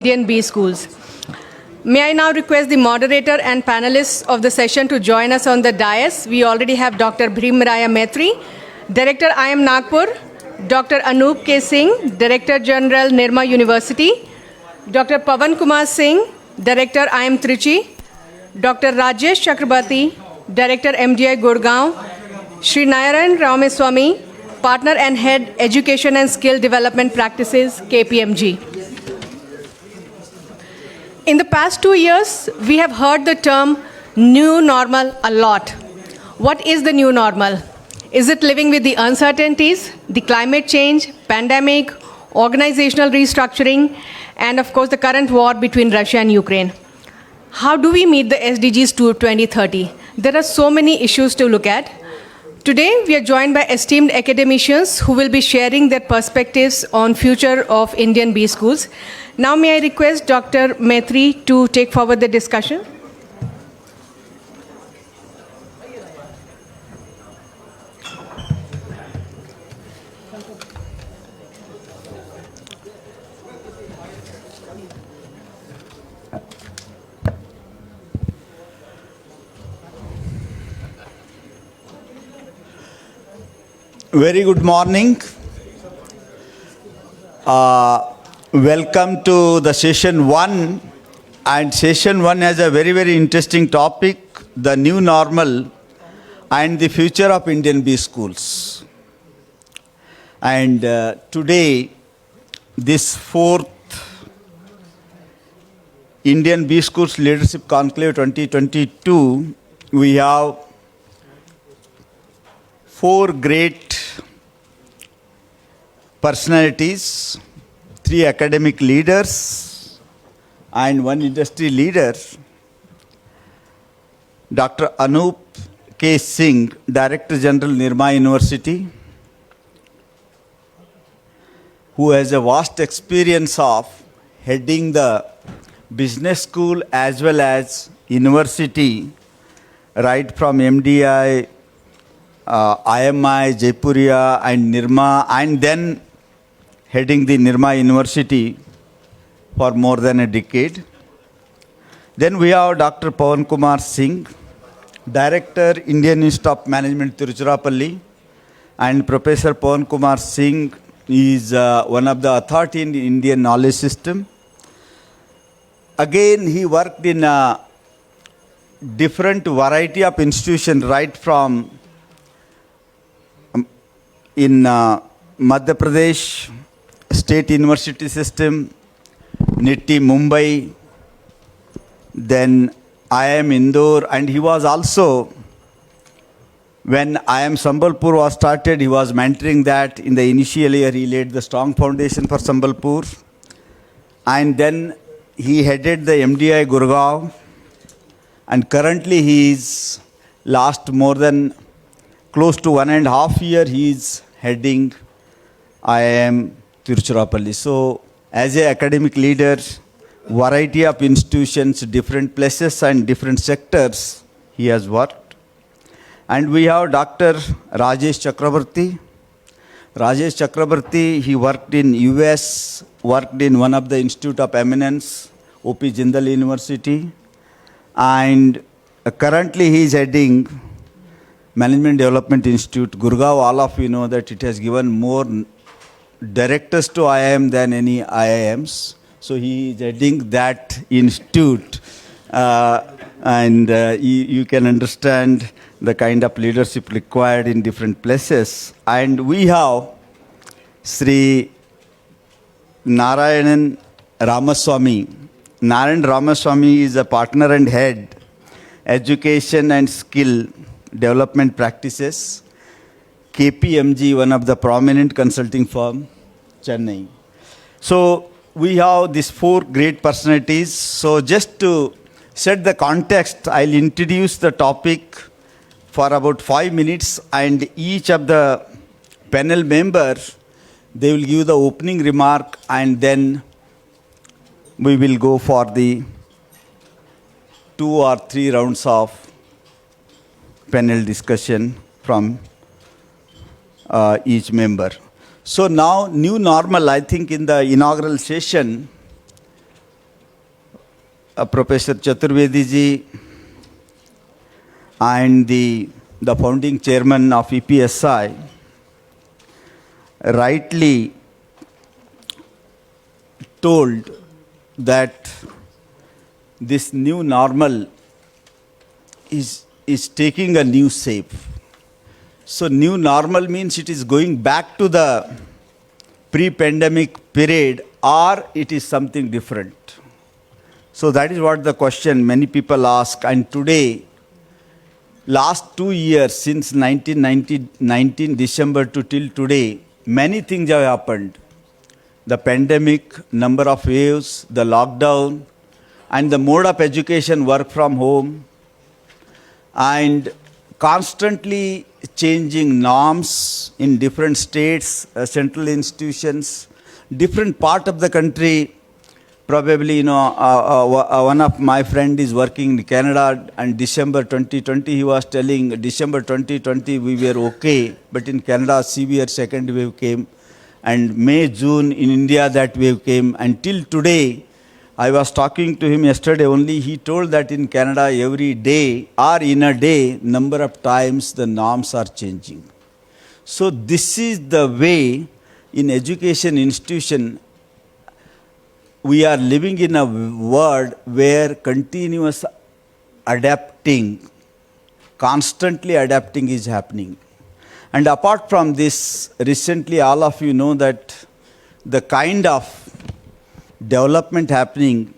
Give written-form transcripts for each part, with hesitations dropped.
Indian B schools. May I now request the moderator and panelists of the session to join us on the dais. We already have Dr. Bhimaraya Metri, Director IIM Nagpur, Dr. Anup K. Singh, Director General Nirma University, Dr. Pawan Kumar Singh, Director IIM Trichy, Dr. Rajesh Chakrabarti, Director MDI Gurgaon, Shri 𝗕𝗕𝗓𝗕𝗓𝗕, Partner and Head Education and Skill Development Practices, KPMG. In the past 2 years, we have heard the term new normal a lot. What is the new normal? Is it living with the uncertainties, the climate change, pandemic, organizational restructuring, and of course the current war between Russia and Ukraine? How do we meet the SDGs to 2030? There are so many issues to look at. Today, we are joined by esteemed academicians who will be sharing their perspectives on future of Indian B schools. Now, may I request Dr. Metri to take forward the discussion? Very good morning. Welcome to the session 1. And session 1 has a very, very interesting topic, the new normal and the future of Indian B schools. And today, this 4th Indian B Schools Leadership Conclave 2022, we have 4 great personalities, 3 academic leaders, and 1 industry leader. Dr. Anup K. Singh, Director General, Nirma University, who has a vast experience of heading the business school as well as university, right from MDI, IMI, Jaipuriya and Nirma, and then heading the Nirma University for more than a decade. Then we have Dr. Pawan Kumar Singh, Director, Indian Institute of Management, Tiruchirappalli, and Professor Pawan Kumar Singh is one of the authority in the Indian knowledge system. Again, he worked in a different variety of institutions, right from in Madhya Pradesh State University System, NITI Mumbai, then IIM Indore, and he was also, when IIM Sambalpur was started, he was mentoring that. In the initial year, he laid the strong foundation for Sambalpur, and then he headed the MDI Gurgaon, and currently he is last more than close to 1.5 years, he is heading IIM Tiruchirappalli. So, as an academic leader, variety of institutions, different places and different sectors, he has worked. And we have Dr. Rajesh Chakrabarti. Rajesh Chakrabarti, he worked in US, worked in one of the Institute of Eminence, O.P. Jindal University, and currently he is heading Management Development Institute, Gurgaon. All of you know that it has given more directors to IIM than any IIMs. So he is heading that institute. And you can understand the kind of leadership required in different places. And we have Shri Narayanan Ramaswamy. Narayanan Ramaswamy is a partner and head, education and skill development practices, KPMG, one of the prominent consulting firm, Chennai. So we have these 4 great personalities. So just to set the context, I'll introduce the topic for about 5 minutes, and each of the panel members, they will give the opening remark, and then we will go for the 2 or 3 rounds of panel discussion from each member. So now, new normal, I think in the inaugural session, Professor Chaturvedi ji and the founding chairman of EPSI rightly told that this new normal is taking a new shape. So new normal means it is going back to the pre-pandemic period, or it is something different. So that is what the question many people ask. And today, last 2 years since 19 December to till today, many things have happened. The pandemic, number of waves, the lockdown, and the mode of education, work from home, and constantly changing norms in different states, central institutions, different part of the country. Probably, one of my friend is working in Canada, and December 2020, he was telling, December 2020, we were okay, but in Canada, severe second wave came, and May, June, in India, that wave came, until today. I was talking to him yesterday only. He told that in Canada, every day or in a day, number of times the norms are changing. So this is the way in education institution, we are living in a world where continuous adapting, constantly adapting is happening. And apart from this, recently all of you know that the kind of development happening,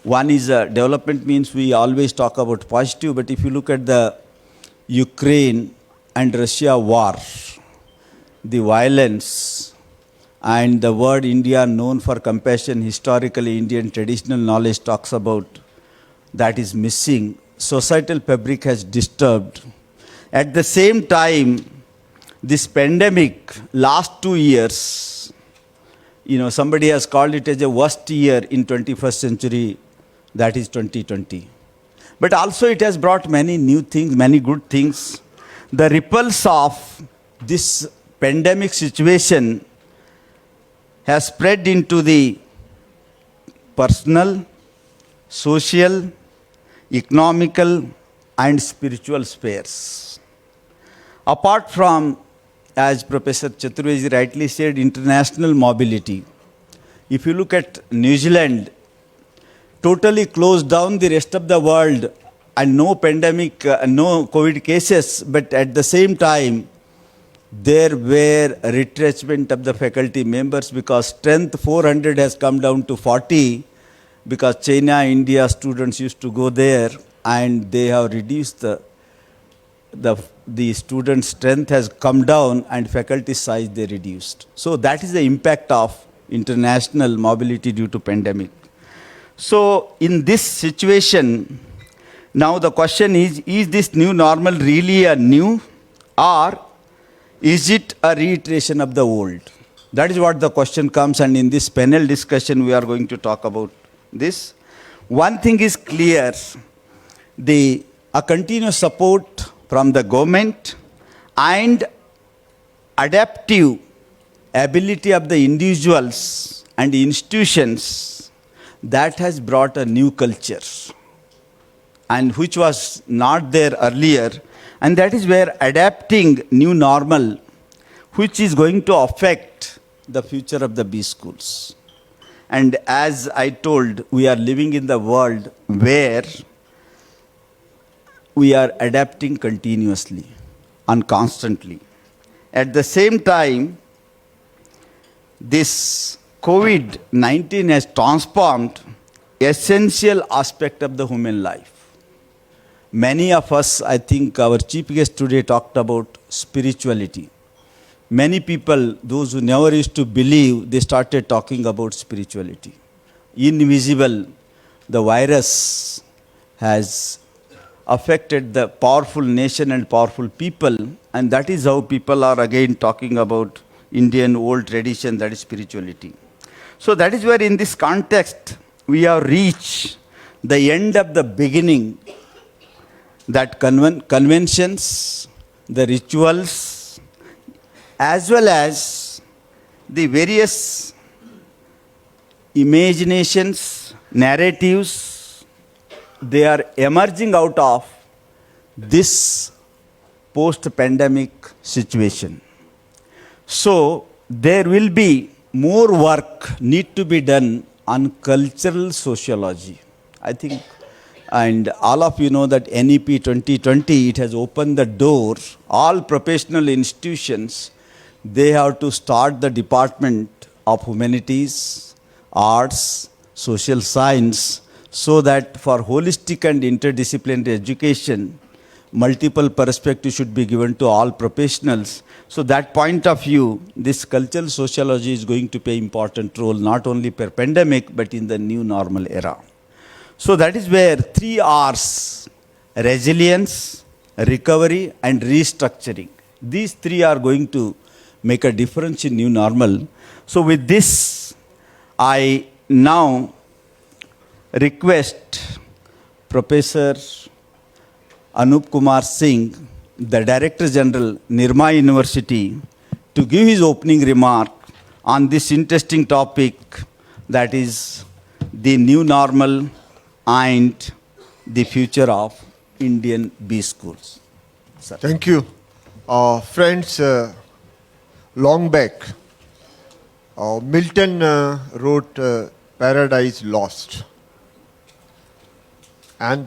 one is development means we always talk about positive, but if you look at the Ukraine and Russia war, the violence, and the word India known for compassion, historically Indian traditional knowledge talks about, that is missing. Societal fabric has disturbed. At the same time, this pandemic, last 2 years, somebody has called it as a worst year in 21st century, that is 2020. But also it has brought many new things, many good things. The ripples of this pandemic situation has spread into the personal, social, economical, and spiritual spheres. Apart from, as Professor Chaturvedi rightly said, international mobility. If you look at New Zealand, totally closed down the rest of the world and no pandemic, no COVID cases, but at the same time, there were retrenchment of the faculty members because strength 400 has come down to 40 because China, India students used to go there, and they have reduced the student strength has come down and faculty size they reduced. So that is the impact of international mobility due to pandemic. So in this situation, now the question is this new normal really a new, or is it a reiteration of the old? That is what the question comes, and in this panel discussion we are going to talk about this. One thing is clear, a continuous support from the government and adaptive ability of the individuals and institutions, that has brought a new culture, and which was not there earlier. And that is where adapting new normal, which is going to affect the future of the B schools. And as I told, we are living in the world where we are adapting continuously and constantly. At the same time, this COVID-19 has transformed essential aspect of the human life. Many of us, I think our chief guest today talked about spirituality. Many people, those who never used to believe, they started talking about spirituality. Invisible, the virus has affected the powerful nation and powerful people, and that is how people are again talking about Indian old tradition, that is spirituality. So that is where in this context, we have reached the end of the beginning, that conventions, the rituals, as well as the various imaginations, narratives, they are emerging out of this post-pandemic situation. So there will be more work need to be done on cultural sociology. I think, and all of you know that NEP 2020, it has opened the door. All professional institutions, they have to start the Department of Humanities, Arts, Social Science, so that for holistic and interdisciplinary education, multiple perspectives should be given to all professionals. So that point of view, this cultural sociology is going to play important role, not only per pandemic, but in the new normal era. So that is where 3 R's, resilience, recovery, and restructuring. These 3 are going to make a difference in new normal. So with this, I now request Professor Anup Kumar Singh, the Director General, Nirma University, to give his opening remark on this interesting topic, that is the new normal and the future of Indian B schools. Sir. Thank you. Friends, long back, Milton wrote Paradise Lost. And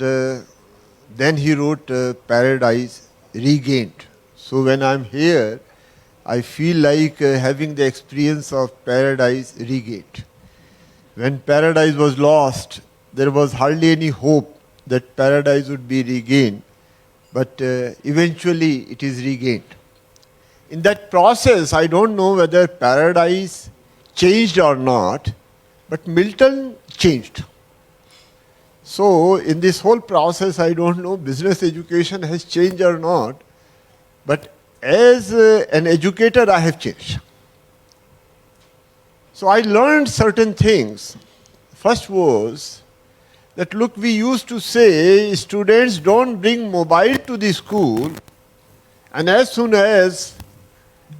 then he wrote Paradise Regained. So when I'm here, I feel like having the experience of Paradise Regained. When Paradise was lost, there was hardly any hope that Paradise would be regained, but eventually it is regained. In that process, I don't know whether Paradise changed or not, but Milton changed. So in this whole process, I don't know business education has changed or not, but as an educator, I have changed. So I learned certain things. First was that, look, we used to say students don't bring mobile to the school, and as soon as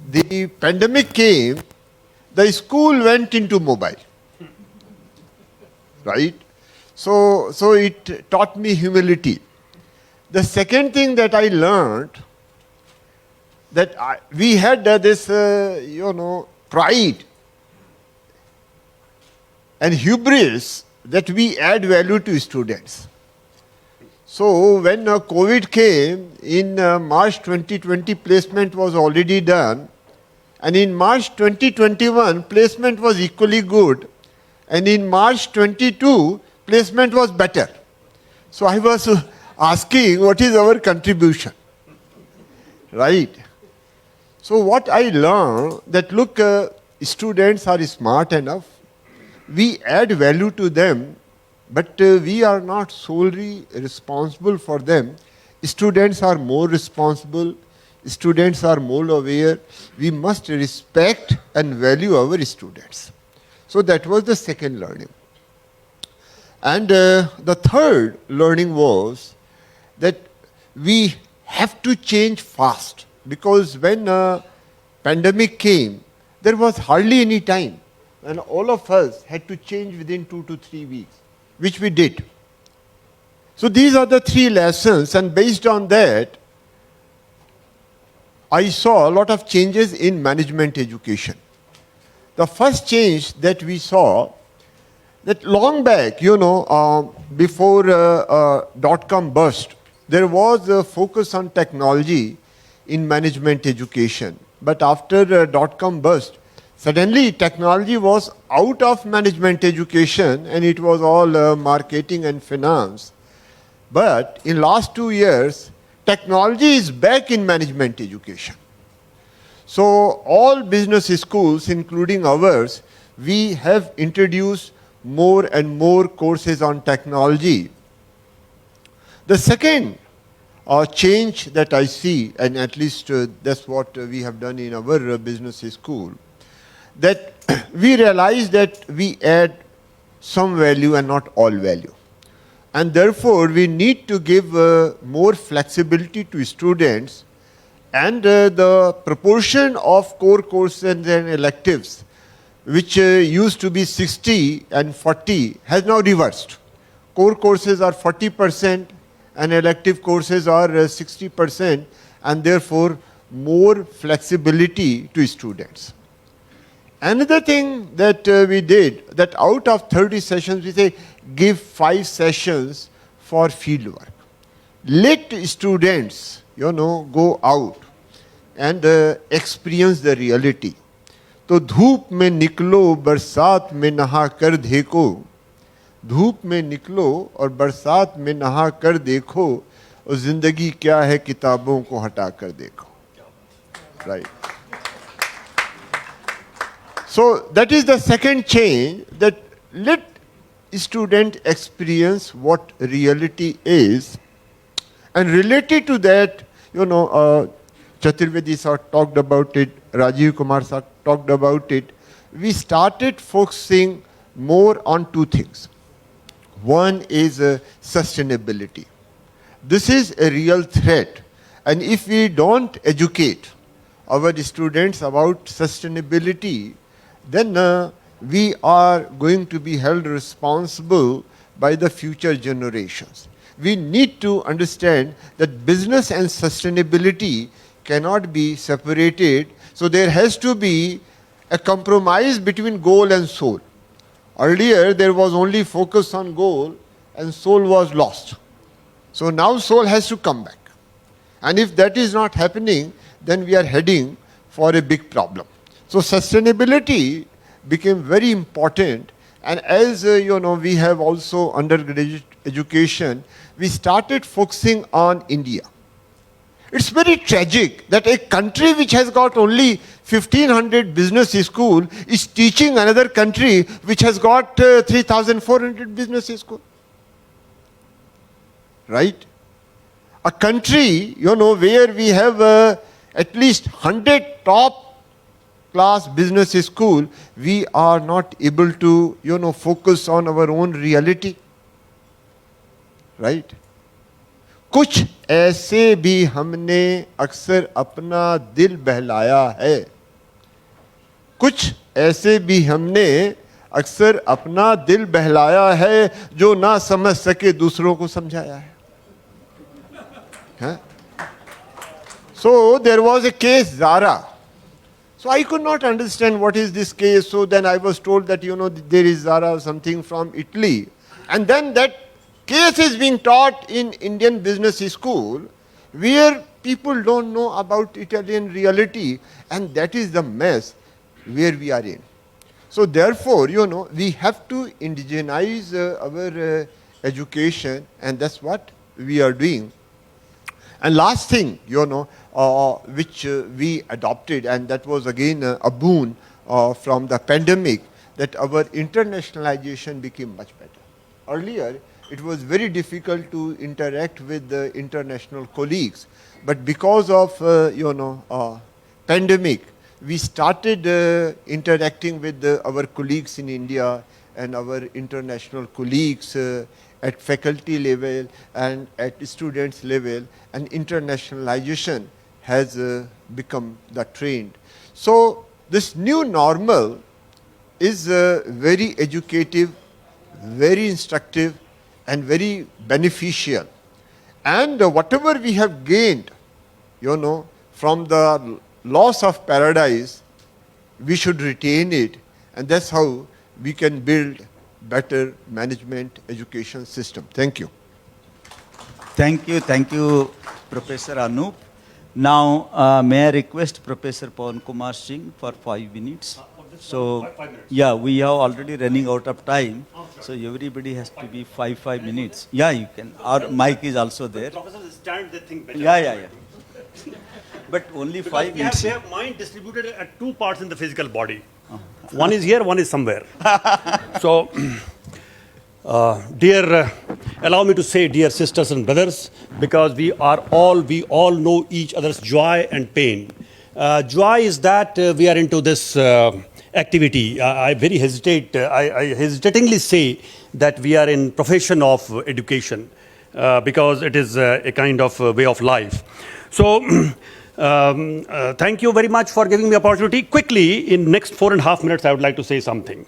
the pandemic came, the school went into mobile. Right? So it taught me humility. The second thing that I learned, that we had this, pride and hubris that we add value to students. So when COVID came, in March 2020, placement was already done. And in March 2021, placement was equally good. And in March 22, placement was better. So I was asking, what is our contribution? Right? So what I learned, that look, students are smart enough. We add value to them, but we are not solely responsible for them. Students are more responsible. Students are more aware. We must respect and value our students. So that was the second learning. And the third learning was that we have to change fast, because when pandemic came, there was hardly any time, and all of us had to change within 2 to 3 weeks, which we did. So these are the 3 lessons, and based on that, I saw a lot of changes in management education. The first change that we saw, that long back, before dot-com burst, there was a focus on technology in management education. But after dot-com burst, suddenly technology was out of management education and it was all marketing and finance. But in last 2 years, technology is back in management education. So all business schools, including ours, we have introduced more and more courses on technology. The second change that I see, and at least that's what we have done in our business school, that we realize that we add some value and not all value. And therefore, we need to give more flexibility to students, and the proportion of core courses and electives, which used to be 60 and 40, has now reversed. core courses are 40% and elective courses are 60%, and therefore more flexibility to students. Another thing that we did, that out of 30 sessions, we say give 5 sessions for field work. Let students, go out and experience the reality. तो धूप में निकलो बरसात में नहा कर देखो, धूप में निकलो और बरसात में नहा कर देखो, और जिंदगी क्या है किताबों को हटा कर देखो. Right. So that is the second change, that let student experience what reality is, and related to that, Chaturvedi sir talked about it, Rajiv Kumar sir talked about it. We started focusing more on 2 things. One is sustainability. This is a real threat, and if we don't educate our students about sustainability, then we are going to be held responsible by the future generations. We need to understand that business and sustainability cannot be separated, so there has to be a compromise between goal and soul. Earlier there was only focus on goal and soul was lost. So now soul has to come back. And if that is not happening, then we are heading for a big problem. So sustainability became very important, and as we have also undergraduate education, we started focusing on India. It's very tragic that a country which has got only 1,500 business school is teaching another country which has got 3,400 business school. Right? A country, where we have at least 100 top class business school, we are not able to, focus on our own reality. Right? कुछ ऐसे भी हमने अक्सर अपना दिल बहलाया है, कुछ ऐसे भी हमने अक्सर अपना दिल बहलाया है, जो ना समझ सके दूसरों को समझाया है. So there was a case, Zara. So I could not understand what is this case. So then I was told that, there is Zara, something from Italy. And then that case is being taught in Indian business school, where people don't know about Italian reality, and that is the mess where we are in. So therefore, we have to indigenize our education, and that's what we are doing. And last thing, which we adopted, and that was again a boon from the pandemic, that our internationalization became much better. Earlier, it was very difficult to interact with the international colleagues, but because of pandemic, we started interacting with our colleagues in India and our international colleagues at faculty level and at students level, and internationalization has become the trend. So this new normal is very educative, very instructive, and very beneficial. And whatever we have gained, from the loss of paradise, we should retain it, and that's how we can build better management education system. Thank you. Thank you, Professor Anup. Now, may I request Professor Pawan Kumar Singh for 5 minutes? So, 5 minutes. Yeah, we are already running out of time, so everybody has to be 5 minutes. Yeah, you can. Our mic is also there. Professors stand, they think better. Yeah. But only Because 5 minutes. We have mind distributed at 2 parts in the physical body. One is here, one is somewhere. So, allow me to say, dear sisters and brothers, because we all know each other's joy and pain. Joy is that we are into this activity. I hesitatingly say that we are in profession of education because it is a kind of way of life. So, thank you very much for giving me opportunity. Quickly, in next 4.5 minutes, I would like to say something.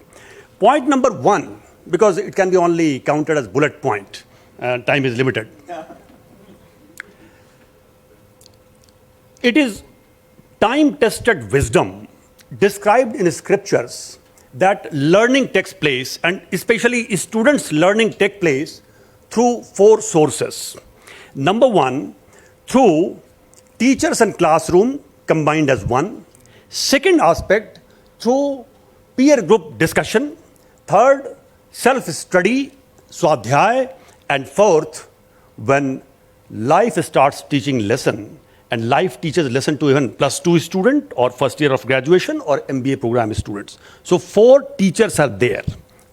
Point number 1, because it can be only counted as bullet point. Time is limited. It is time-tested wisdom described in scriptures that learning takes place, and especially students' learning takes place through 4 sources. Number 1, through teachers and classroom combined as one. Second aspect, through peer group discussion. Third, self-study, swadhyay. And fourth, when life starts teaching lesson, and life teaches lesson to even +2 student or first year of graduation or MBA program students. So 4 teachers are there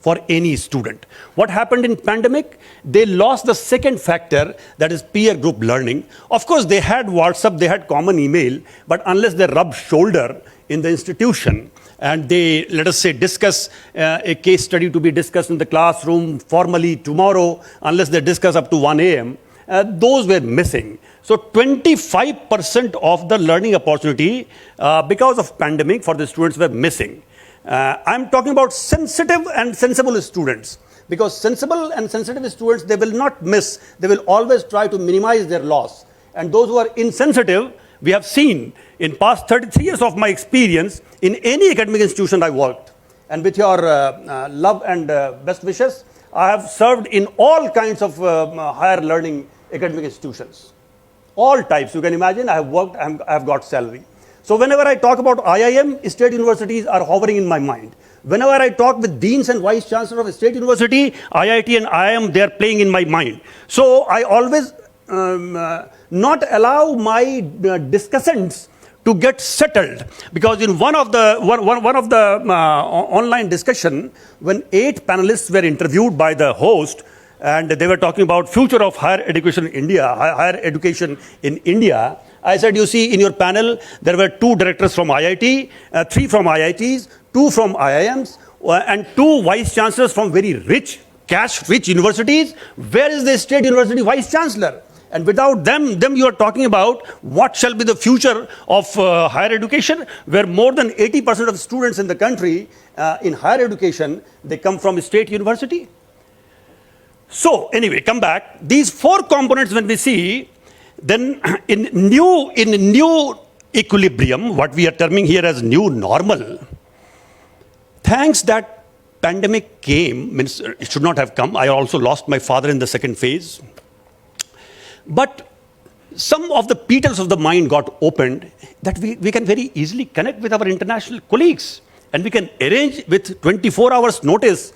for any student. What happened in pandemic? They lost the second factor, that is peer group learning. Of course, they had WhatsApp, they had common email, but unless they rubbed shoulder in the institution and they, let us say, discuss a case study to be discussed in the classroom formally tomorrow, unless they discuss up to 1 a.m., those were missing. So 25% of the learning opportunity because of pandemic for the students were missing. I'm talking about sensitive and sensible students, because sensible and sensitive students, they will not miss, they will always try to minimize their loss. And those who are insensitive, we have seen in past 33 years of my experience in any academic institution I worked, and with your love and best wishes, I have served in all kinds of higher learning academic institutions. All types, you can imagine, I have worked, I have got salary. So whenever I talk about IIM, state universities are hovering in my mind. Whenever I talk with deans and vice chancellors of a state university, IIT and IIM, they are playing in my mind. So I always not allow my discussants to get settled, because in one of the online discussion, when 8 panelists were interviewed by the host, and they were talking about future of higher education in India, higher education in India. I said, you see, in your panel, there were 2 directors from IIT, 3 from IITs, 2 from IIMs, and 2 vice chancellors from very rich, cash-rich universities. Where is the state university vice chancellor? And without them you are talking about what shall be the future of higher education, where more than 80% of students in the country in higher education, they come from a state university. So anyway, come back. These 4 components when we see, then in new equilibrium, what we are terming here as new normal, thanks that pandemic came, means it should not have come. I also lost my father in the second phase. But some of the petals of the mind got opened that we can very easily connect with our international colleagues, and we can arrange with 24 hours notice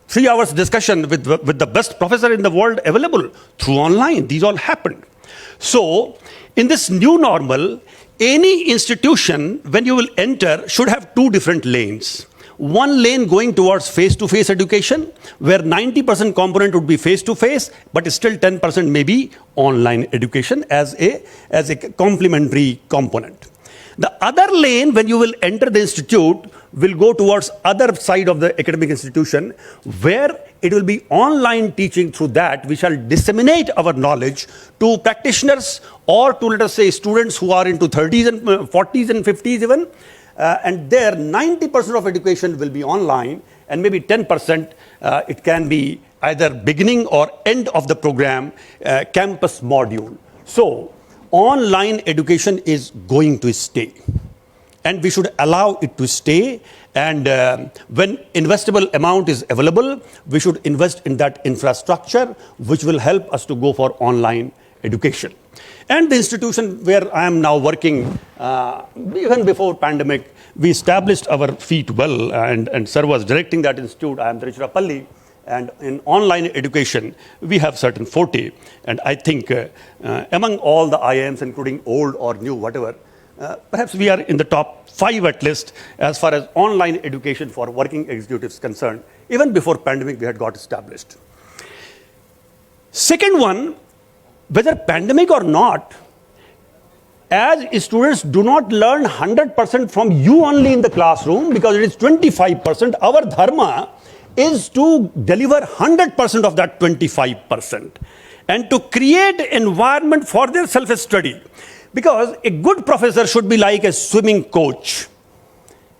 3 hours discussion with the best professor in the world available through online. These all happened. So in this new normal, any institution, when you will enter, should have 2 different lanes. One lane going towards face-to-face education, where 90% component would be face-to-face, but still 10% may be online education as a complementary component. The other lane, when you will enter the institute, will go towards other side of the academic institution, where it will be online teaching. Through that, we shall disseminate our knowledge to practitioners, or to, let us say, students who are into 30s and 40s and 50s even. And there, 90% of education will be online, and maybe 10% it can be either beginning or end of the program, campus module. So online education is going to stay, and we should allow it to stay. And when investable amount is available, we should invest in that infrastructure, which will help us to go for online education. And the institution where I am now working, even before pandemic, we established our feet well, and sir was directing that institute. I am Trichy. And in online education, we have certain forte. And I think among all the IIMs, including old or new, whatever, perhaps we are in the top 5 at least, as far as online education for working executives concerned. Even before pandemic, we had got established. Second one, whether pandemic or not, as students do not learn 100% from you only in the classroom, because it is 25%, our dharma is to deliver 100% of that 25%, and to create environment for their self-study. Because a good professor should be like a swimming coach.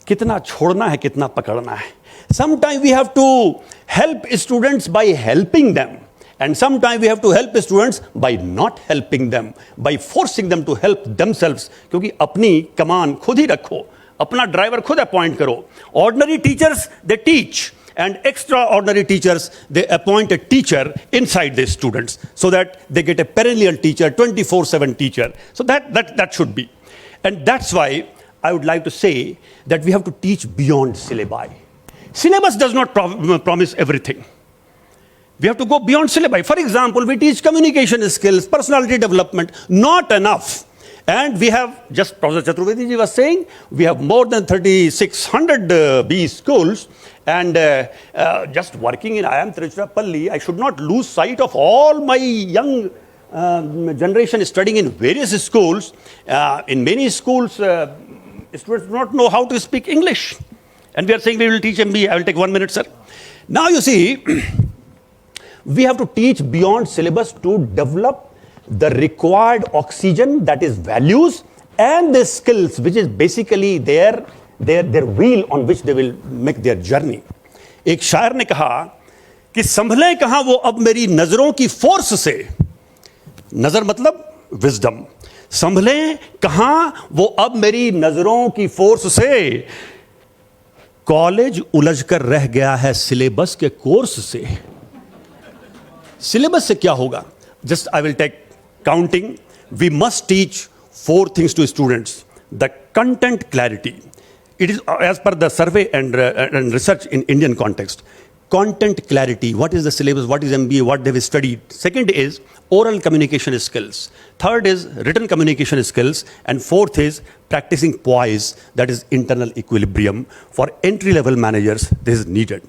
कितना छोड़ना है, कितना पकड़ना है. Sometimes we have to help students by helping them. And sometimes we have to help students by not helping them, by forcing them to help themselves. क्योंकि अपनी कमान खुद ही रखो, अपना ड्राइवर खुद अपॉइंट करो. Ordinary teachers, they teach. And extraordinary teachers, they appoint a teacher inside the students so that they get a perennial teacher, 24/7 teacher. So that should be. And that's why I would like to say that we have to teach beyond syllabi. Syllabus does not promise everything. We have to go beyond syllabi. For example, we teach communication skills, personality development, not enough. And we have, just Professor Chakrabarti ji was saying, we have more than 3,600 B schools. And just working in IIM Tiruchirappalli, I should not lose sight of all my young generation studying in various schools. In many schools, students do not know how to speak English. And we are saying we will teach MBA. I will take 1 minute, sir. Now you see, we have to teach beyond syllabus to develop the required oxygen, that is values, and the skills, which is basically their wheel on which they will make their journey. एक शायर ने कहा कि संभले कहां वो अब मेरी नजरों की फोर्स से, नजर मतलब विजडम, संभले कहां वो अब मेरी नजरों की फोर्स से, कॉलेज उलझ कर रह गया है सिलेबस के कोर्स से. सिलेबस से क्या होगा? Just I will take counting. We must teach 4 things to students. The content clarity. It is as per the survey and research in Indian context. Content clarity. What is the syllabus? What is MBA? What they have studied? Second is oral communication skills. Third is written communication skills. And fourth is practicing poise, that is internal equilibrium. For entry-level managers, this is needed.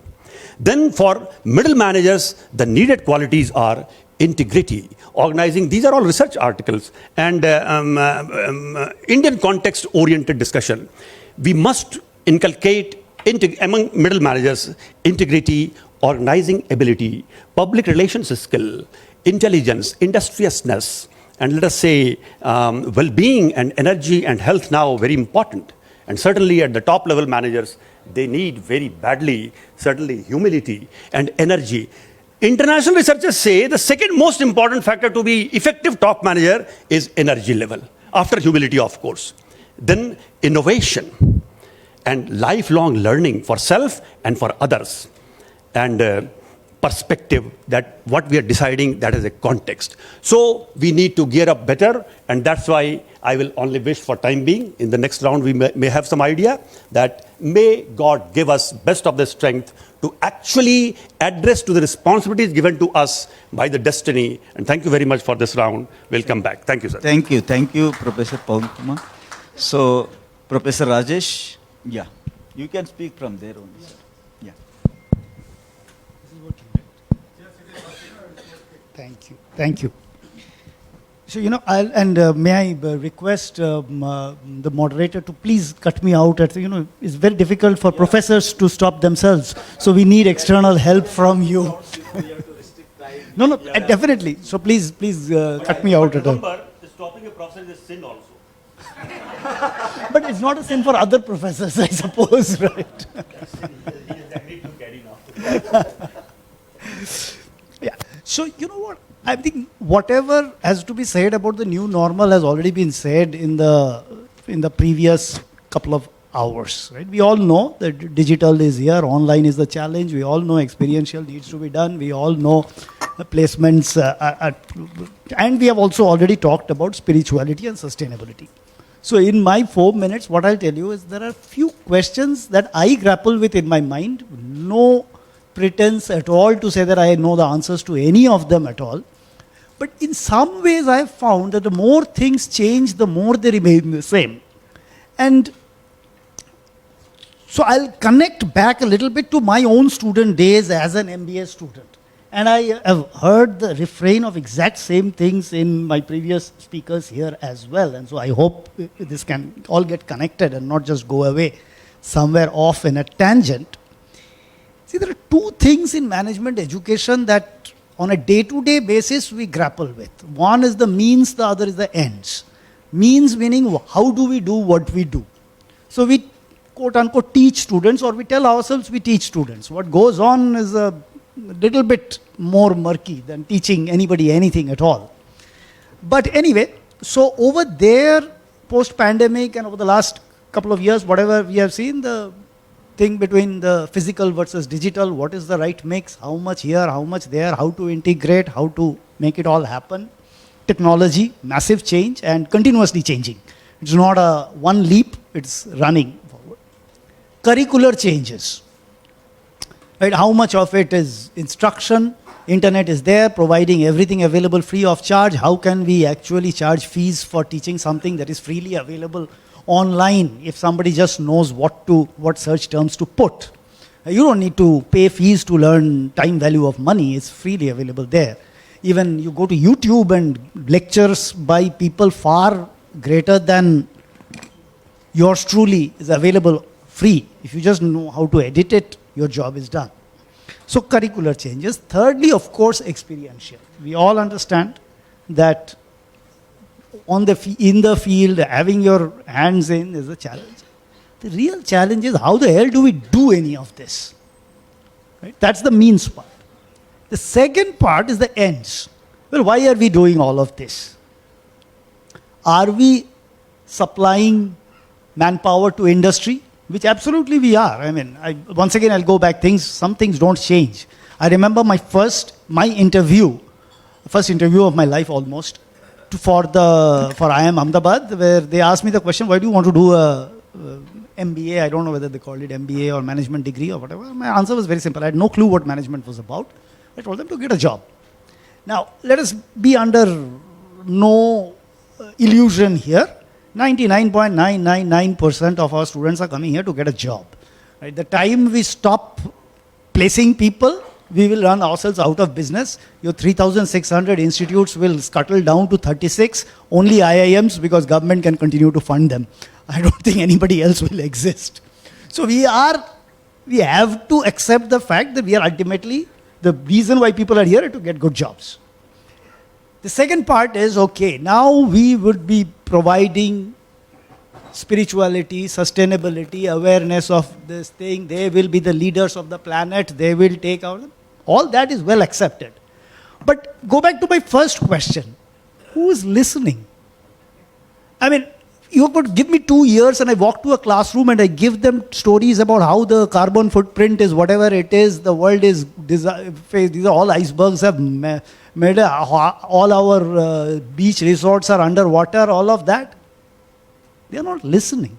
Then for middle managers, the needed qualities are integrity, organizing. These are all research articles and Indian context-oriented discussion. We must inculcate among middle managers integrity, organizing ability, public relations skill, intelligence, industriousness, and let us say well-being and energy and health now very important. And certainly at the top level managers, they need very badly, certainly humility and energy. International researchers say the second most important factor to be effective top manager is energy level, after humility, of course. Then innovation and lifelong learning for self and for others. And perspective, that what we are deciding, that is a context. So we need to gear up better, and that's why I will only wish for time being. In the next round, we may have some idea that may God give us best of the strength to actually address to the responsibilities given to us by the destiny. And thank you very much for this round. We'll come back. Thank you, sir. Thank you, Professor Pawan Kumar. So, Professor Rajesh, yeah, you can speak from there only, sir. Yeah. Thank you. So, may I request the moderator to please cut me out. It's very difficult for professors to stop themselves. So we need external help from you. No, definitely. So please cut me out. Remember, stopping a professor is a sin also. But it's not a sin for other professors, I suppose, right? He is agreed to carry now. Yeah. So, you know what? I think whatever has to be said about the new normal has already been said in the previous couple of hours, right? We all know that digital is here, online is the challenge. We all know experiential needs to be done. We all know placements, and we have also already talked about spirituality and sustainability. So in my 4 minutes, what I'll tell you is there are few questions that I grapple with in my mind. No pretense at all to say that I know the answers to any of them at all. But in some ways I have found that the more things change, the more they remain the same. And so I'll connect back a little bit to my own student days as an MBA student. And I have heard the refrain of exact same things in my previous speakers here as well. And so I hope this can all get connected and not just go away somewhere off in a tangent. See, there are two things in management education that on a day-to-day basis we grapple with. One is the means, the other is the ends. Means meaning how do we do what we do. So we quote unquote teach students, or we tell ourselves we teach students. What goes on is a little bit more murky than teaching anybody anything at all. But anyway, so over there, post-pandemic and over the last couple of years, whatever we have seen, the thing between the physical versus digital, what is the right mix, how much here, how much there, how to integrate, how to make it all happen. Technology, massive change and continuously changing. It's not a one leap, it's running forward. Curricular changes. Right? How much of it is instruction? Internet is there, providing everything available free of charge. How can we actually charge fees for teaching something that is freely available online if somebody just knows what search terms to put? You don't need to pay fees to learn time value of money. It's freely available there. Even you go to YouTube and lectures by people far greater than yours truly is available free. If you just know how to edit it, your job is done. So curricular changes. Thirdly, of course, experiential. We all understand that in the field, having your hands in is a challenge. The real challenge is how the hell do we do any of this? Right? That's the means part. The second part is the ends. Well, why are we doing all of this? Are we supplying manpower to industry? Which absolutely we are. I mean, once again, I'll go back. Some things don't change. I remember my first interview of my life almost, for IIM Ahmedabad, where they asked me the question, why do you want to do a MBA? I don't know whether they called it MBA or management degree or whatever. My answer was very simple. I had no clue what management was about. I told them to get a job. Now, let us be under no illusion here. 99.999% of our students are coming here to get a job. Right? The time we stop placing people, we will run ourselves out of business. Your 3,600 institutes will scuttle down to 36. Only IIMs, because government can continue to fund them. I don't think anybody else will exist. So we have to accept the fact that we are ultimately, the reason why people are here is to get good jobs. The second part is, okay, now we would be providing spirituality, sustainability, awareness of this thing. They will be the leaders of the planet. They will take out. All that is well accepted. But go back to my first question. Who is listening? I mean, you could give me 2 years and I walk to a classroom and I give them stories about how the carbon footprint is whatever it is, the world is, these are all icebergs have made all our beach resorts are underwater, all of that. They are not listening.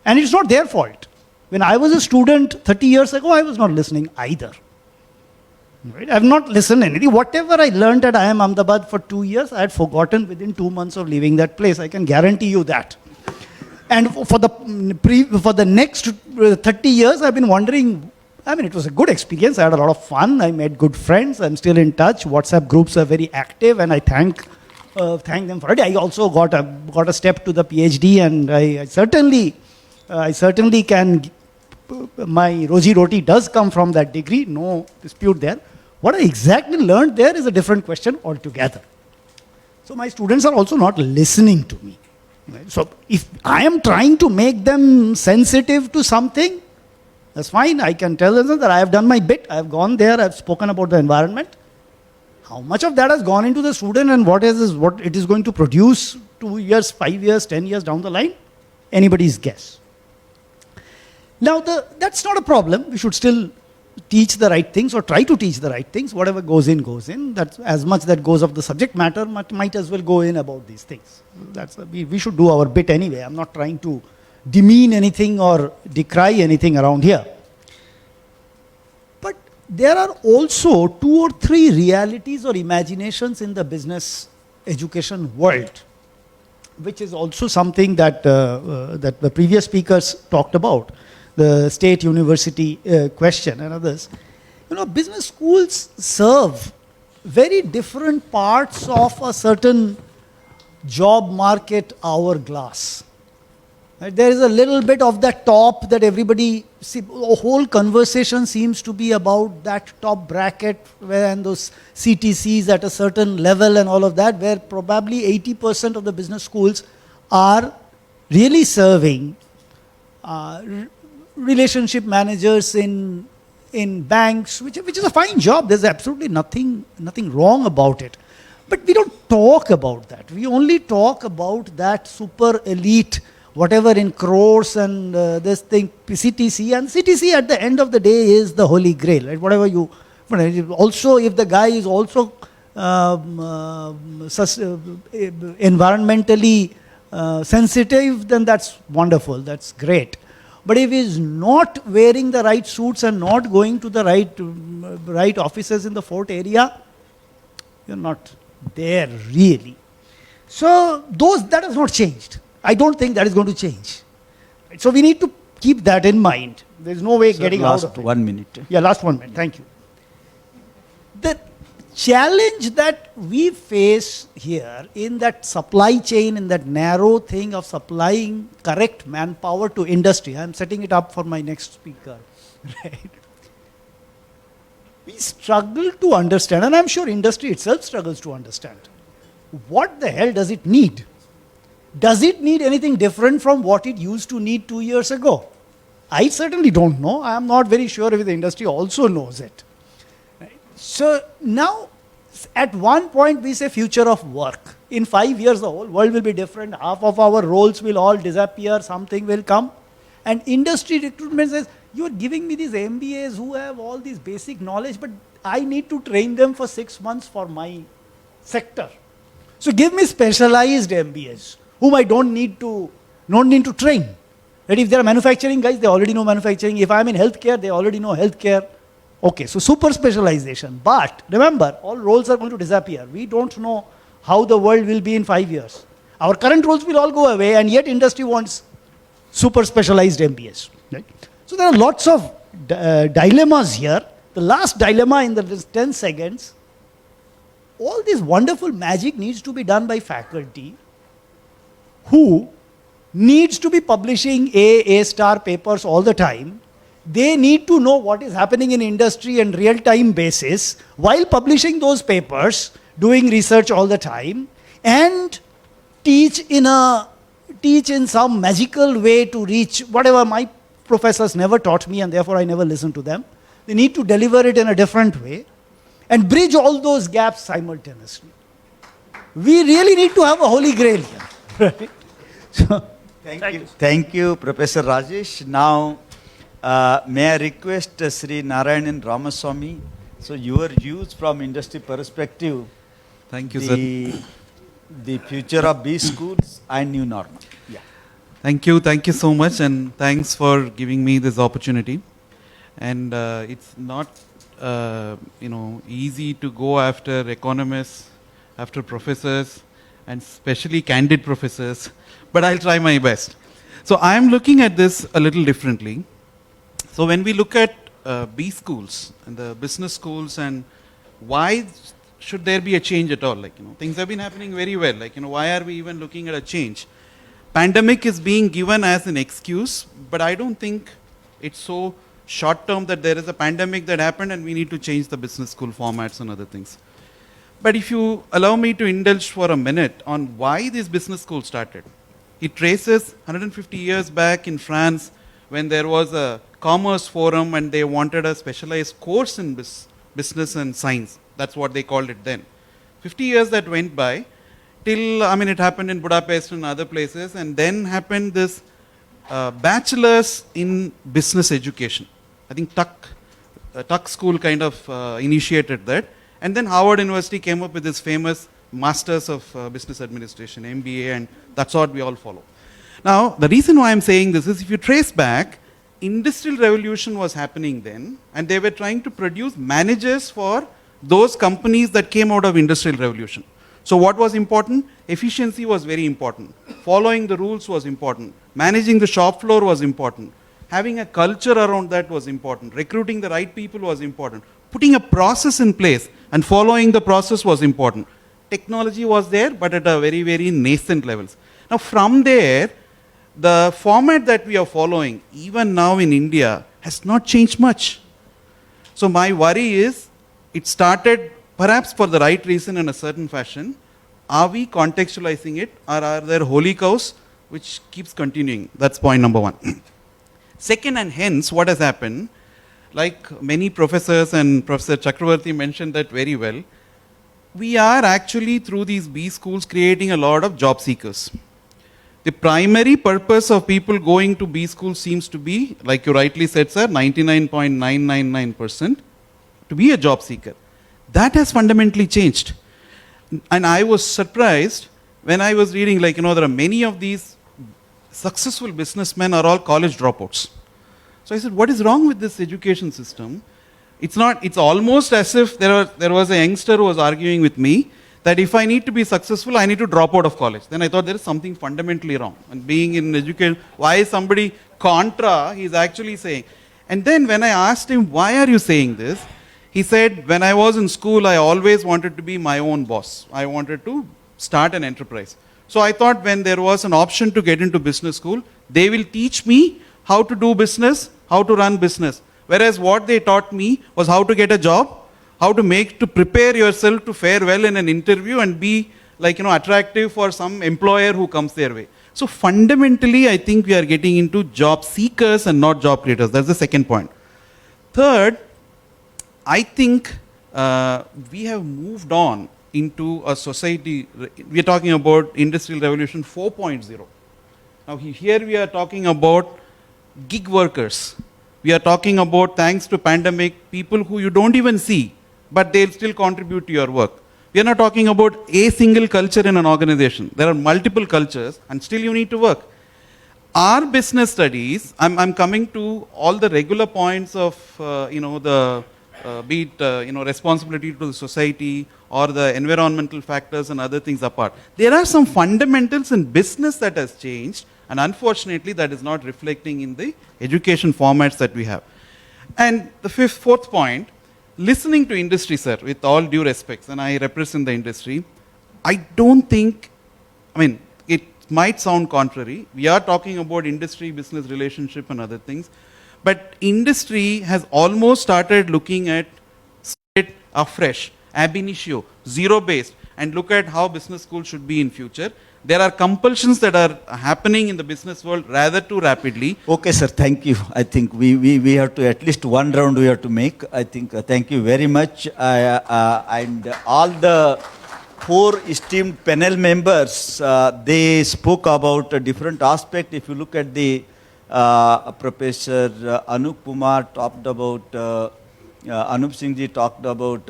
And it's not their fault. When I was a student 30 years ago, I was not listening either. Right? I have not listened anything. Whatever I learned at IIM Ahmedabad for 2 years, I had forgotten within 2 months of leaving that place. I can guarantee you that. And for the next 30 years, I've been wondering. I mean, it was a good experience. I had a lot of fun. I made good friends. I'm still in touch. WhatsApp groups are very active, and I thank them for it. I also got a step to the PhD, and I certainly can. My Roji Roti does come from that degree, no dispute there. What I exactly learned there is a different question altogether. So my students are also not listening to me. Right? So if I am trying to make them sensitive to something, that's fine. I can tell them that I have done my bit. I have gone there. I have spoken about the environment. How much of that has gone into the student and what it is going to produce 2 years, 5 years, 10 years down the line? Anybody's guess. Now, that's not a problem. We should still teach the right things or try to teach the right things. Whatever goes in, goes in. That's as much that goes of the subject matter might as well go in about these things. We should do our bit anyway. I'm not trying to demean anything or decry anything around here. But there are also 2 or 3 realities or imaginations in the business education world, which is also something that the previous speakers talked about. The state university question and others. Business schools serve very different parts of a certain job market hourglass. Right? There is a little bit of that top that everybody, the whole conversation seems to be about that top bracket and those CTCs at a certain level and all of that, where probably 80% of the business schools are really serving relationship managers in banks, which is a fine job. There's absolutely nothing wrong about it. But we don't talk about that. We only talk about that super elite, whatever in crores and this thing, CTC. And CTC at the end of the day is the holy grail, right? Whatever you, also if the guy is also environmentally sensitive, then that's wonderful, that's great. But if he's not wearing the right suits and not going to the right offices in the fort area, you're not there really. So that has not changed. I don't think that is going to change. So we need to keep that in mind. There's no way getting out of it. 1 minute. Yeah, last 1 minute. Thank you. The challenge that we face here in that supply chain, in that narrow thing of supplying correct manpower to industry, I'm setting it up for my next speaker, right? We struggle to understand, and I'm sure industry itself struggles to understand, what the hell does it need? Does it need anything different from what it used to need 2 years ago? I certainly don't know. I'm not very sure if the industry also knows it. Right? So now, at one point we say future of work. In 5 years, the whole world will be different. Half of our roles will all disappear. Something will come. And industry recruitment says, you are giving me these MBAs who have all this basic knowledge, but I need to train them for 6 months for my sector. So give me specialized MBAs, whom I don't need to train. Right? If they are manufacturing guys, they already know manufacturing. If I'm in healthcare, they already know healthcare. Okay, so super specialization. But remember, all roles are going to disappear. We don't know how the world will be in 5 years. Our current roles will all go away, and yet industry wants super specialized MBAs. Right? So there are lots of dilemmas here. The last dilemma in the 10 seconds, all this wonderful magic needs to be done by faculty who needs to be publishing A-star papers all the time. They need to know what is happening in industry and real-time basis while publishing those papers, doing research all the time, and teach in some magical way to reach whatever my professors never taught me, and therefore I never listened to them. They need to deliver it in a different way and bridge all those gaps simultaneously. We really need to have a holy grail here. Right? So, Thank you, Professor Rajesh. Now, may I request Shri Narayanan Ramaswamy, so your views from industry perspective, Thank you, sir. The future of B schools and new normal. Yeah. Thank you so much, and thanks for giving me this opportunity. And it's not, easy to go after economists, after professors, and especially candid professors, but I'll try my best. So I'm looking at this a little differently. So when we look at B schools and the business schools, and why should there be a change at all? Things have been happening very well. Why are we even looking at a change? Pandemic is being given as an excuse, but I don't think it's so short term that there is a pandemic that happened and we need to change the business school formats and other things. But if you allow me to indulge for a minute on why this business school started. It traces 150 years back in France when there was a commerce forum and they wanted a specialized course in business and science. That's what they called it then. 50 years that went by till, it happened in Budapest and other places, and then happened this bachelor's in business education. I think Tuck School kind of initiated that. And then Harvard University came up with this famous Masters of Business Administration, MBA, and that's what we all follow. Now, the reason why I'm saying this is if you trace back, Industrial Revolution was happening then, and they were trying to produce managers for those companies that came out of Industrial Revolution. So what was important? Efficiency was very important. Following the rules was important. Managing the shop floor was important. Having a culture around that was important. Recruiting the right people was important. Putting a process in place and following the process was important. Technology was there, but at a very, very nascent levels. Now from there, the format that we are following, even now in India, has not changed much. So my worry is, it started perhaps for the right reason in a certain fashion. Are we contextualizing it, or are there holy cows which keeps continuing? That's point number one. Second, and hence what has happened, like many professors and Professor Chakrabarti mentioned that very well, we are actually through these B schools creating a lot of job seekers. The primary purpose of people going to B school seems to be, like you rightly said, sir, 99.999% to be a job seeker. That has fundamentally changed. And I was surprised when I was reading, like, there are many of these successful businessmen are all college dropouts. So I said, what is wrong with this education system? It's almost as if there was a youngster who was arguing with me that if I need to be successful, I need to drop out of college. Then I thought there is something fundamentally wrong. And being in education, why is somebody contra, he's actually saying. And then when I asked him, why are you saying this? He said, when I was in school, I always wanted to be my own boss. I wanted to start an enterprise. So I thought when there was an option to get into business school, they will teach me how to do business, how to run business. Whereas what they taught me was how to get a job, how to prepare yourself to fare well in an interview and be attractive for some employer who comes their way. So fundamentally, I think we are getting into job seekers and not job creators. That's the second point. Third, I think we have moved on into a society, we are talking about Industrial Revolution 4.0. Now here we are talking about gig workers. We are talking about, thanks to pandemic, people who you don't even see, but they'll still contribute to your work. We are not talking about a single culture in an organization. There are multiple cultures and still you need to work. Our business studies, I'm coming to all the regular points of, be it responsibility to the society or the environmental factors and other things apart. There are some fundamentals in business that has changed, and unfortunately that is not reflecting in the education formats that we have. And the fourth point, listening to industry, sir, with all due respects, and I represent the industry, I don't think, it might sound contrary. We are talking about industry-business relationship and other things, but industry has almost started looking at it afresh, ab initio, zero-based, and look at how business schools should be in future. There are compulsions that are happening in the business world rather too rapidly. Okay, sir, thank you. I think we have to, at least one round we have to make. I think, thank you very much. And all the four esteemed panel members, they spoke about a different aspect. If you look at the Professor Anup Kumar talked about, Anup Singh ji talked about,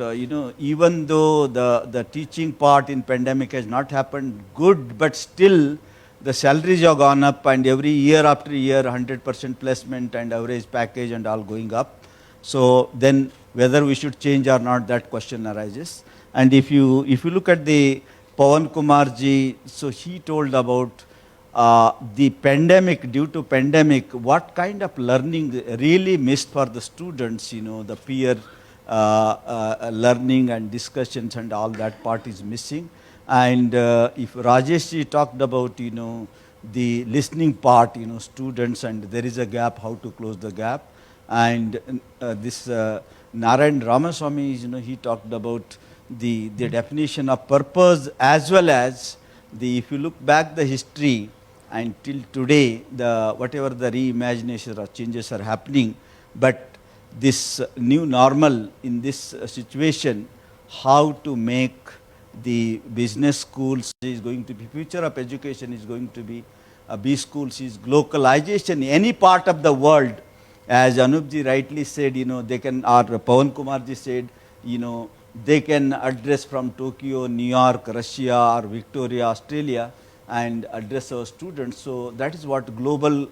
even though the teaching part in pandemic has not happened good, but still the salaries have gone up, and every year after year 100% placement and average package and all going up. So then whether we should change or not, that question arises. And if you look at the Pawan Kumar ji, so he told about the pandemic, due to pandemic, what kind of learning really missed for the students, the peer learning and discussions and all that part is missing. And if Rajesh ji talked about, the listening part, students, and there is a gap, how to close the gap. And this Narayanan Ramaswamy, he talked about the definition of purpose, as well as if you look back the history, and till today, whatever the reimagination or changes are happening, but this new normal in this situation, how to make the business schools is going to be, future of education is going to be, B schools is localization, any part of the world, as Anup ji rightly said, they can, or Pawan Kumar ji said, they can address from Tokyo, New York, Russia, or Victoria, Australia, and address our students. So that is what global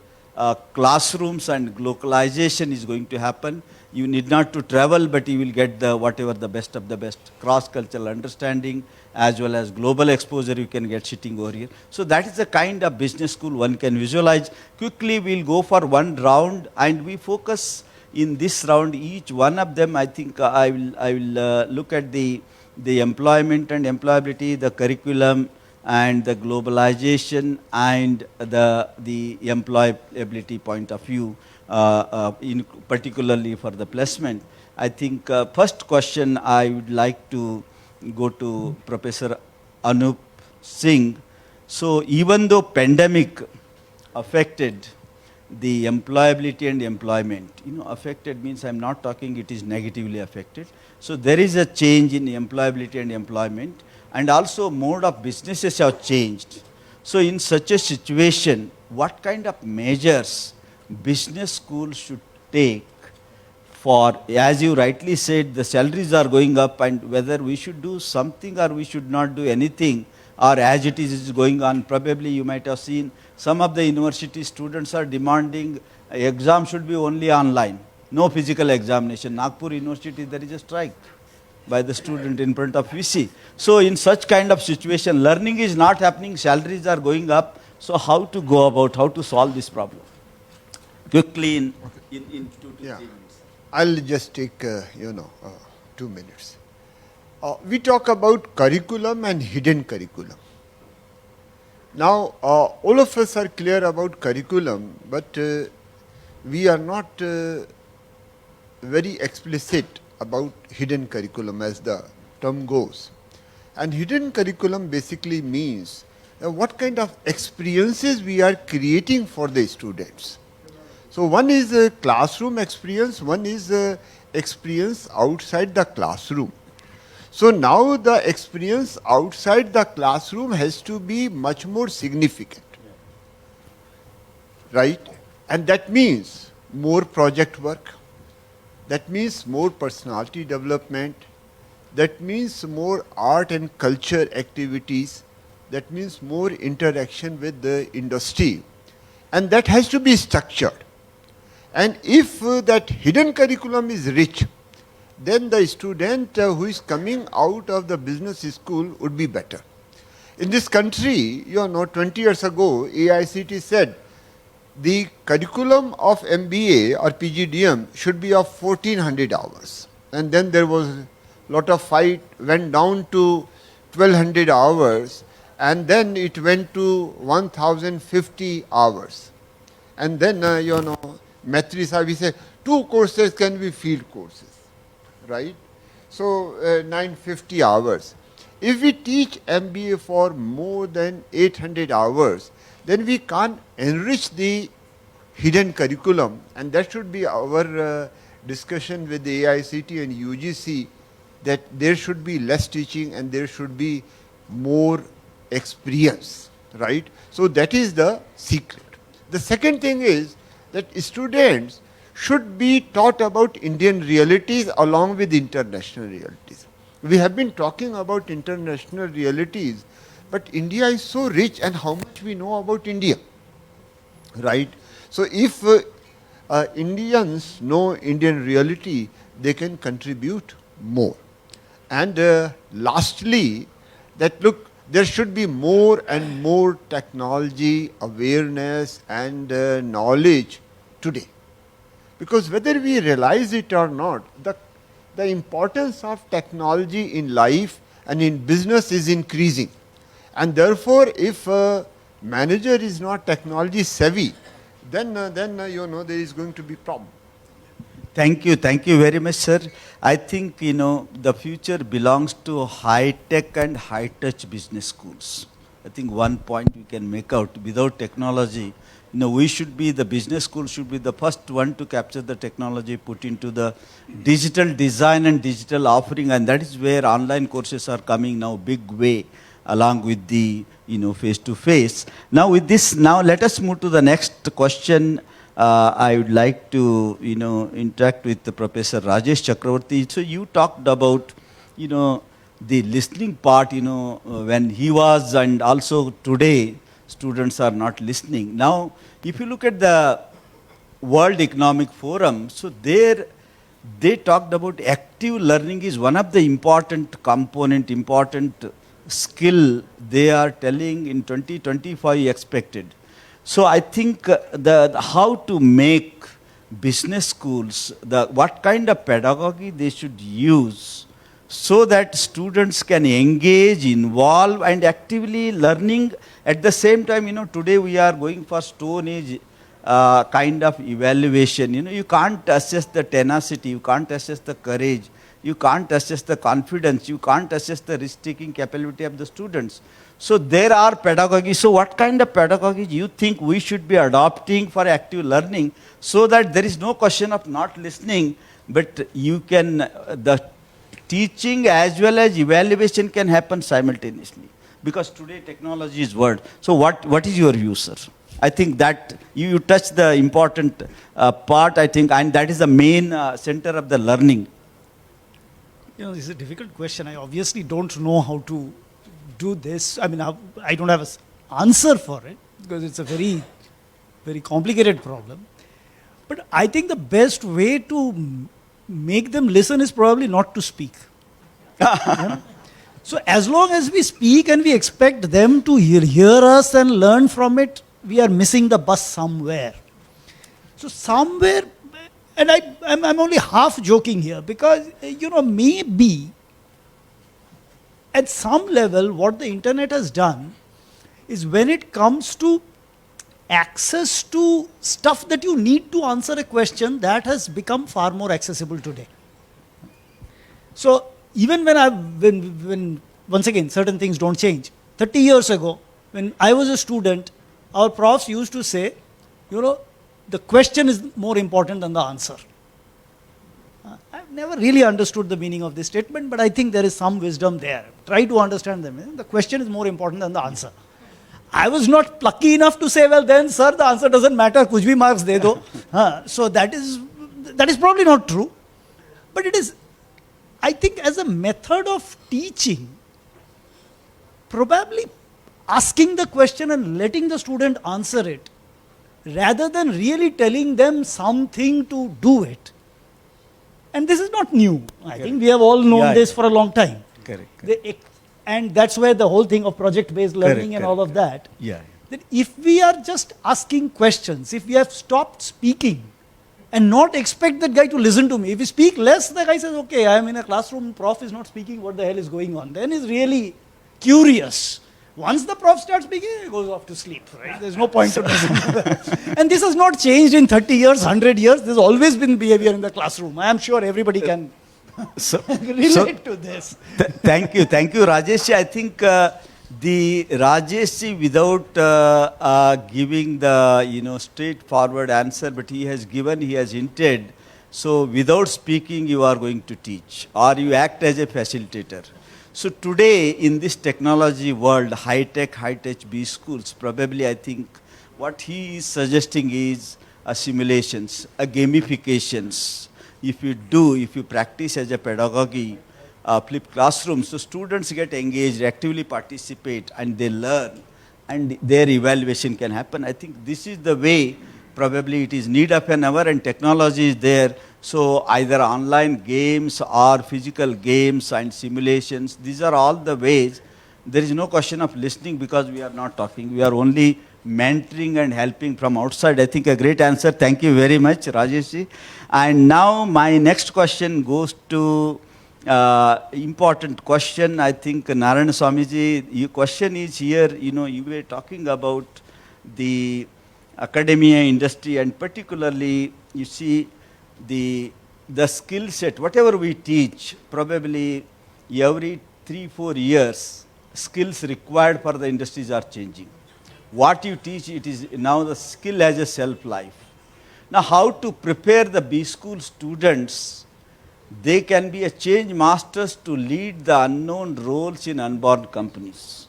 classrooms and localization is going to happen. You need not to travel, but you will get whatever the best of the best cross-cultural understanding, as well as global exposure you can get sitting over here. So that is the kind of business school one can visualize. Quickly we'll go for one round, and we focus in this round, each one of them. I think I will look at the employment and employability, the curriculum, and the globalization, and the employability point of view, particularly for the placement. I think first question I would like to go to Professor Anup Singh. So even though pandemic affected the employability and employment. Affected means I'm not talking it is negatively affected. So there is a change in employability and employment, and also mode of businesses have changed. So in such a situation, what kind of measures business schools should take for, as you rightly said, the salaries are going up, and whether we should do something or we should not do anything, or as it is going on. Probably you might have seen some of the university students are demanding exam should be only online, no physical examination. Nagpur University, there is a strike by the student in front of VC. So in such kind of situation, learning is not happening, salaries are going up. So how to go about, how to solve this problem? Quickly in 2 to 3 minutes. I'll just take, 2 minutes. We talk about curriculum and hidden curriculum. Now, all of us are clear about curriculum, but we are not very explicit about hidden curriculum as the term goes. And hidden curriculum basically means what kind of experiences we are creating for the students. So one is a classroom experience, one is a experience outside the classroom. So now the experience outside the classroom has to be much more significant, right? And that means more project work, that means more personality development, that means more art and culture activities, that means more interaction with the industry, and that has to be structured. And if that hidden curriculum is rich, then the student who is coming out of the business school would be better. In this country, 20 years ago, AICT said the curriculum of MBA or PGDM should be of 1400 hours. And then there was a lot of fight, went down to 1200 hours, and then it went to 1050 hours. And then, Metri, we say 2 courses can be field courses. Right? So 950 hours. If we teach MBA for more than 800 hours, then we can't enrich the hidden curriculum, and that should be our discussion with the AICT and UGC, that there should be less teaching and there should be more experience, right? So that is the secret. The second thing is that students should be taught about Indian realities along with international realities. We have been talking about international realities, but India is so rich, and how much we know about India, right? So if Indians know Indian reality, they can contribute more. And lastly, that look, there should be more and more technology, awareness and knowledge today. Because whether we realize it or not, the importance of technology in life and in business is increasing. And therefore, if a manager is not technology savvy, then there is going to be problem. Thank you very much, sir. I think, the future belongs to high-tech and high-touch business schools. I think one point we can make out, without technology, we should be, the business school should be the first one to capture the technology, put into the digital design and digital offering, and that is where online courses are coming now big way, along with the, face-to-face. Now with this, let us move to the next question. I would like to, interact with the Professor Rajesh Chakrabarti. So you talked about, the listening part, when he was, and also today, students are not listening. Now, if you look at the World Economic Forum, so there they talked about active learning is one of the important component, important skill they are telling in 2025 expected. So I think the how to make business schools, what kind of pedagogy they should use so that students can engage, involve and actively learning. At the same time, today we are going for Stone Age kind of evaluation. You can't assess the tenacity, you can't assess the courage. You can't assess the confidence. You can't assess the risk-taking capability of the students. So there are pedagogy. So what kind of pedagogy do you think we should be adopting for active learning so that there is no question of not listening, but you can, the teaching as well as evaluation can happen simultaneously? Because today technology is word. So what is your view, sir? I think that you touched the important part, I think, and that is the main center of the learning. This is a difficult question. I obviously don't know how to do this. I mean, I don't have an answer for it because it's a very, very complicated problem. But I think the best way to make them listen is probably not to speak. So as long as we speak and we expect them to hear us and learn from it, we are missing the bus somewhere. So somewhere, and I'm only half joking here because, maybe at some level what the internet has done is when it comes to access to stuff that you need to answer a question, that has become far more accessible today. So even when once again, certain things don't change. 30 years ago, when I was a student, our profs used to say, the question is more important than the answer. I've never really understood the meaning of this statement, but I think there is some wisdom there. Try to understand them. The question is more important than the answer. I was not plucky enough to say, well then, sir, the answer doesn't matter, kuch bhi marks de do. So that is probably not true. But it is, I think, as a method of teaching, probably asking the question and letting the student answer it, rather than really telling them something to do it. And this is not new. I think we have all known this for a long time. Correct. And that's where the whole thing of project-based learning and all of that. Yeah. That if we are just asking questions, if we have stopped speaking and not expect that guy to listen to me, if we speak less, the guy says, okay, I am in a classroom, prof is not speaking, what the hell is going on? Then he's really curious. Once the prof starts speaking, he goes off to sleep, right? There's no point to listen to that. And this has not changed in 30 years, 100 years. There's always been behavior in the classroom. I am sure everybody can relate to this. Thank you, Rajesh. I think the Rajesh, without giving the straightforward answer, but he has hinted. So without speaking, you are going to teach, or you act as a facilitator. So today, in this technology world, high-tech B schools, probably I think what he is suggesting is simulations, gamifications. If you practice as a pedagogy, flipped classrooms, so students get engaged, actively participate, and they learn, and their evaluation can happen. I think this is the way, probably it is need of an hour, and technology is there. So either online games or physical games and simulations, these are all the ways. There is no question of listening because we are not talking. We are only mentoring and helping from outside. I think a great answer. Thank you very much, Rajesh. And now my next question goes to important question. I think Narayanan Swamiji, your question is here, you were talking about the academia industry, and particularly, you see, the skill set, whatever we teach, probably every 3-4 years, skills required for the industries are changing. What you teach, it is now the skill has a self-life. Now, how to prepare the B school students? They can be a change masters to lead the unknown roles in unborn companies.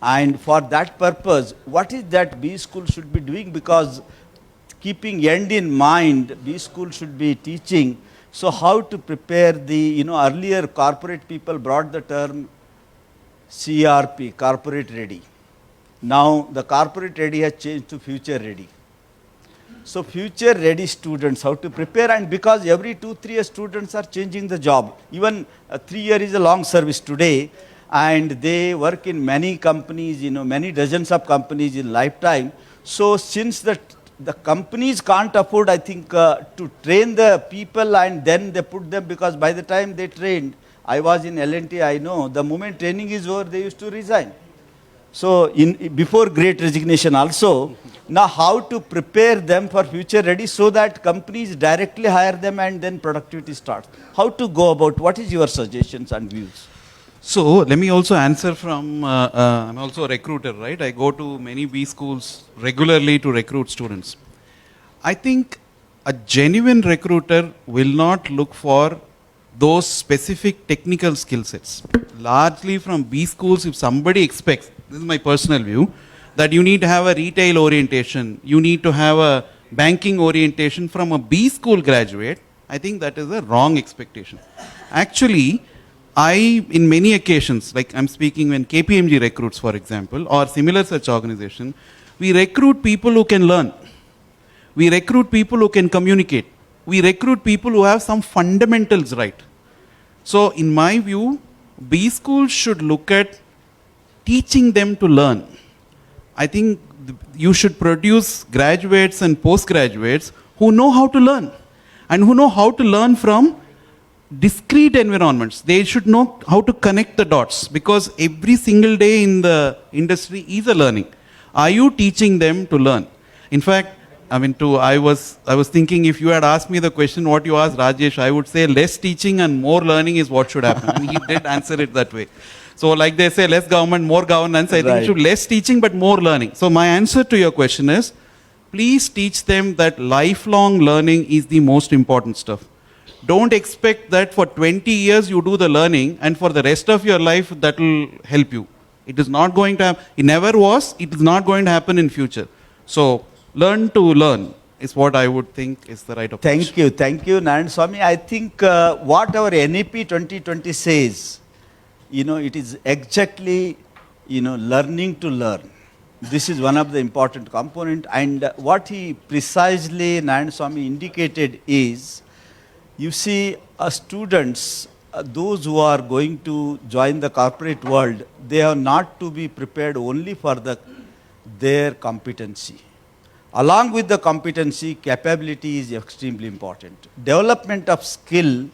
And for that purpose, what is that B school should be doing? Because keeping end in mind, B school should be teaching. So how to prepare the, earlier corporate people brought the term CRP, corporate ready. Now the corporate ready has changed to future ready. So future ready students, how to prepare, and because every 2-3 years students are changing the job. Even 3 year is a long service today, and they work in many companies, many dozens of companies in lifetime. So since the companies can't afford, I think, to train the people and then they put them, because by the time they trained, I was in L&T, I know, the moment training is over, they used to resign. So before Great Resignation also, now how to prepare them for future ready so that companies directly hire them and then productivity starts. How to go about, what is your suggestions and views? So let me also answer from, I'm also a recruiter, right? I go to many B schools regularly to recruit students. I think a genuine recruiter will not look for those specific technical skill sets. Largely from B schools, if somebody expects, this is my personal view, that you need to have a retail orientation, you need to have a banking orientation from a B school graduate, I think that is a wrong expectation. Actually, in many occasions, like I'm speaking when KPMG recruits, for example, or similar such organization, we recruit people who can learn. We recruit people who can communicate. We recruit people who have some fundamentals right. So in my view, B schools should look at teaching them to learn. I think you should produce graduates and postgraduates who know how to learn and who know how to learn from discrete environments. They should know how to connect the dots because every single day in the industry is a learning. Are you teaching them to learn? In fact, I was thinking if you had asked me the question what you asked Rajesh, I would say less teaching and more learning is what should happen. And he did answer it that way. So like they say, less government, more governance. I think it should less teaching but more learning. So my answer to your question is, please teach them that lifelong learning is the most important stuff. Don't expect that for 20 years you do the learning and for the rest of your life that will help you. It is not going to happen. It never was. It is not going to happen in future. So learn to learn is what I would think is the right approach. Thank you, Narayan Swami. I think what our NEP 2020 says, it is exactly, learning to learn. This is one of the important component. And what he precisely, Narayan Swami, indicated is, you see, students, those who are going to join the corporate world, they are not to be prepared only for their competency. Along with the competency, capability is extremely important. Development of skill,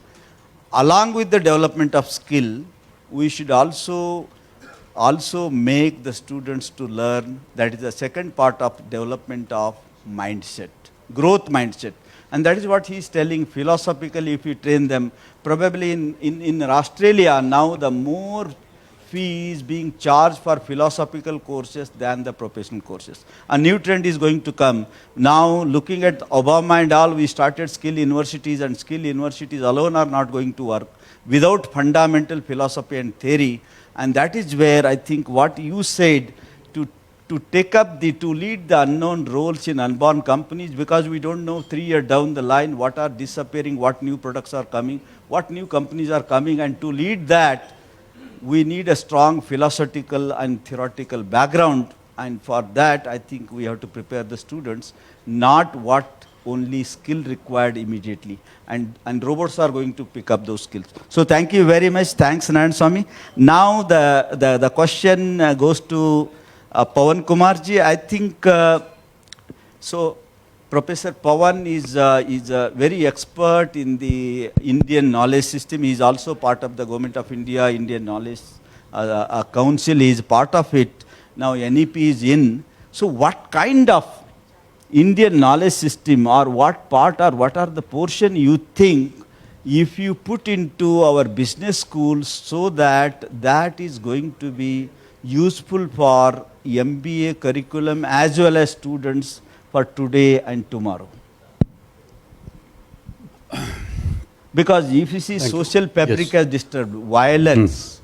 along with the development of skill, we should also make the students to learn. That is the second part of development of mindset, growth mindset. And that is what he is telling philosophically if you train them. Probably in Australia now the more fee is being charged for philosophical courses than the professional courses. A new trend is going to come. Now looking at Obama and all, we started skill universities, and skill universities alone are not going to work without fundamental philosophy and theory. And that is where I think what you said, to lead the unknown roles in unborn companies, because we don't know 3 years down the line what are disappearing, what new products are coming, what new companies are coming, and to lead that, we need a strong philosophical and theoretical background. And for that, I think we have to prepare the students, not what only skill required immediately. And robots are going to pick up those skills. So thank you very much. Thanks, Narayan Swami. Now the question goes to Pawan Kumarji. I think, so Professor Pawan is very expert in the Indian knowledge system. He is also part of the Government of India, Indian Knowledge Council. He is part of it. Now NEP is in. So what kind of Indian knowledge system, or what part, or what are the portion you think if you put into our business schools so that is going to be useful for MBA curriculum as well as students for today and tomorrow? Because if you see social fabric has disturbed, violence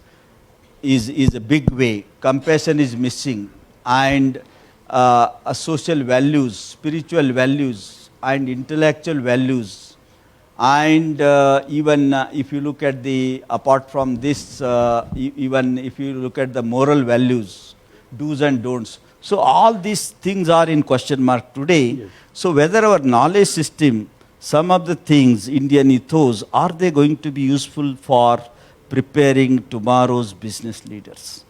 is a big way, compassion is missing, and social values, spiritual values and intellectual values, and even if you look at apart from this, even if you look at the moral values, do's and don'ts. So all these things are in question mark today. Yes. So whether our knowledge system, some of the things, Indian ethos, are they going to be useful for preparing tomorrow's business leaders?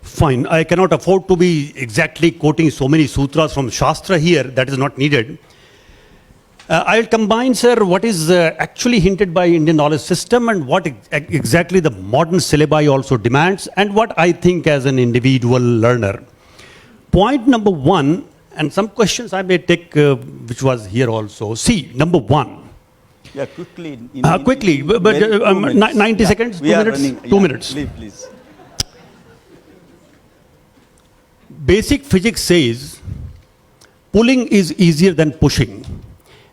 Fine. I cannot afford to be exactly quoting so many sutras from Shastra here. That is not needed. I'll combine, sir, what is actually hinted by Indian knowledge system and what exactly the modern syllabi also demands and what I think as an individual learner. Point number one, and some questions I may take which was here also. See, number one. Yeah, quickly. Quickly, but 90 seconds, 2 minutes? Running, 2 minutes. Please. Basic physics says pulling is easier than pushing.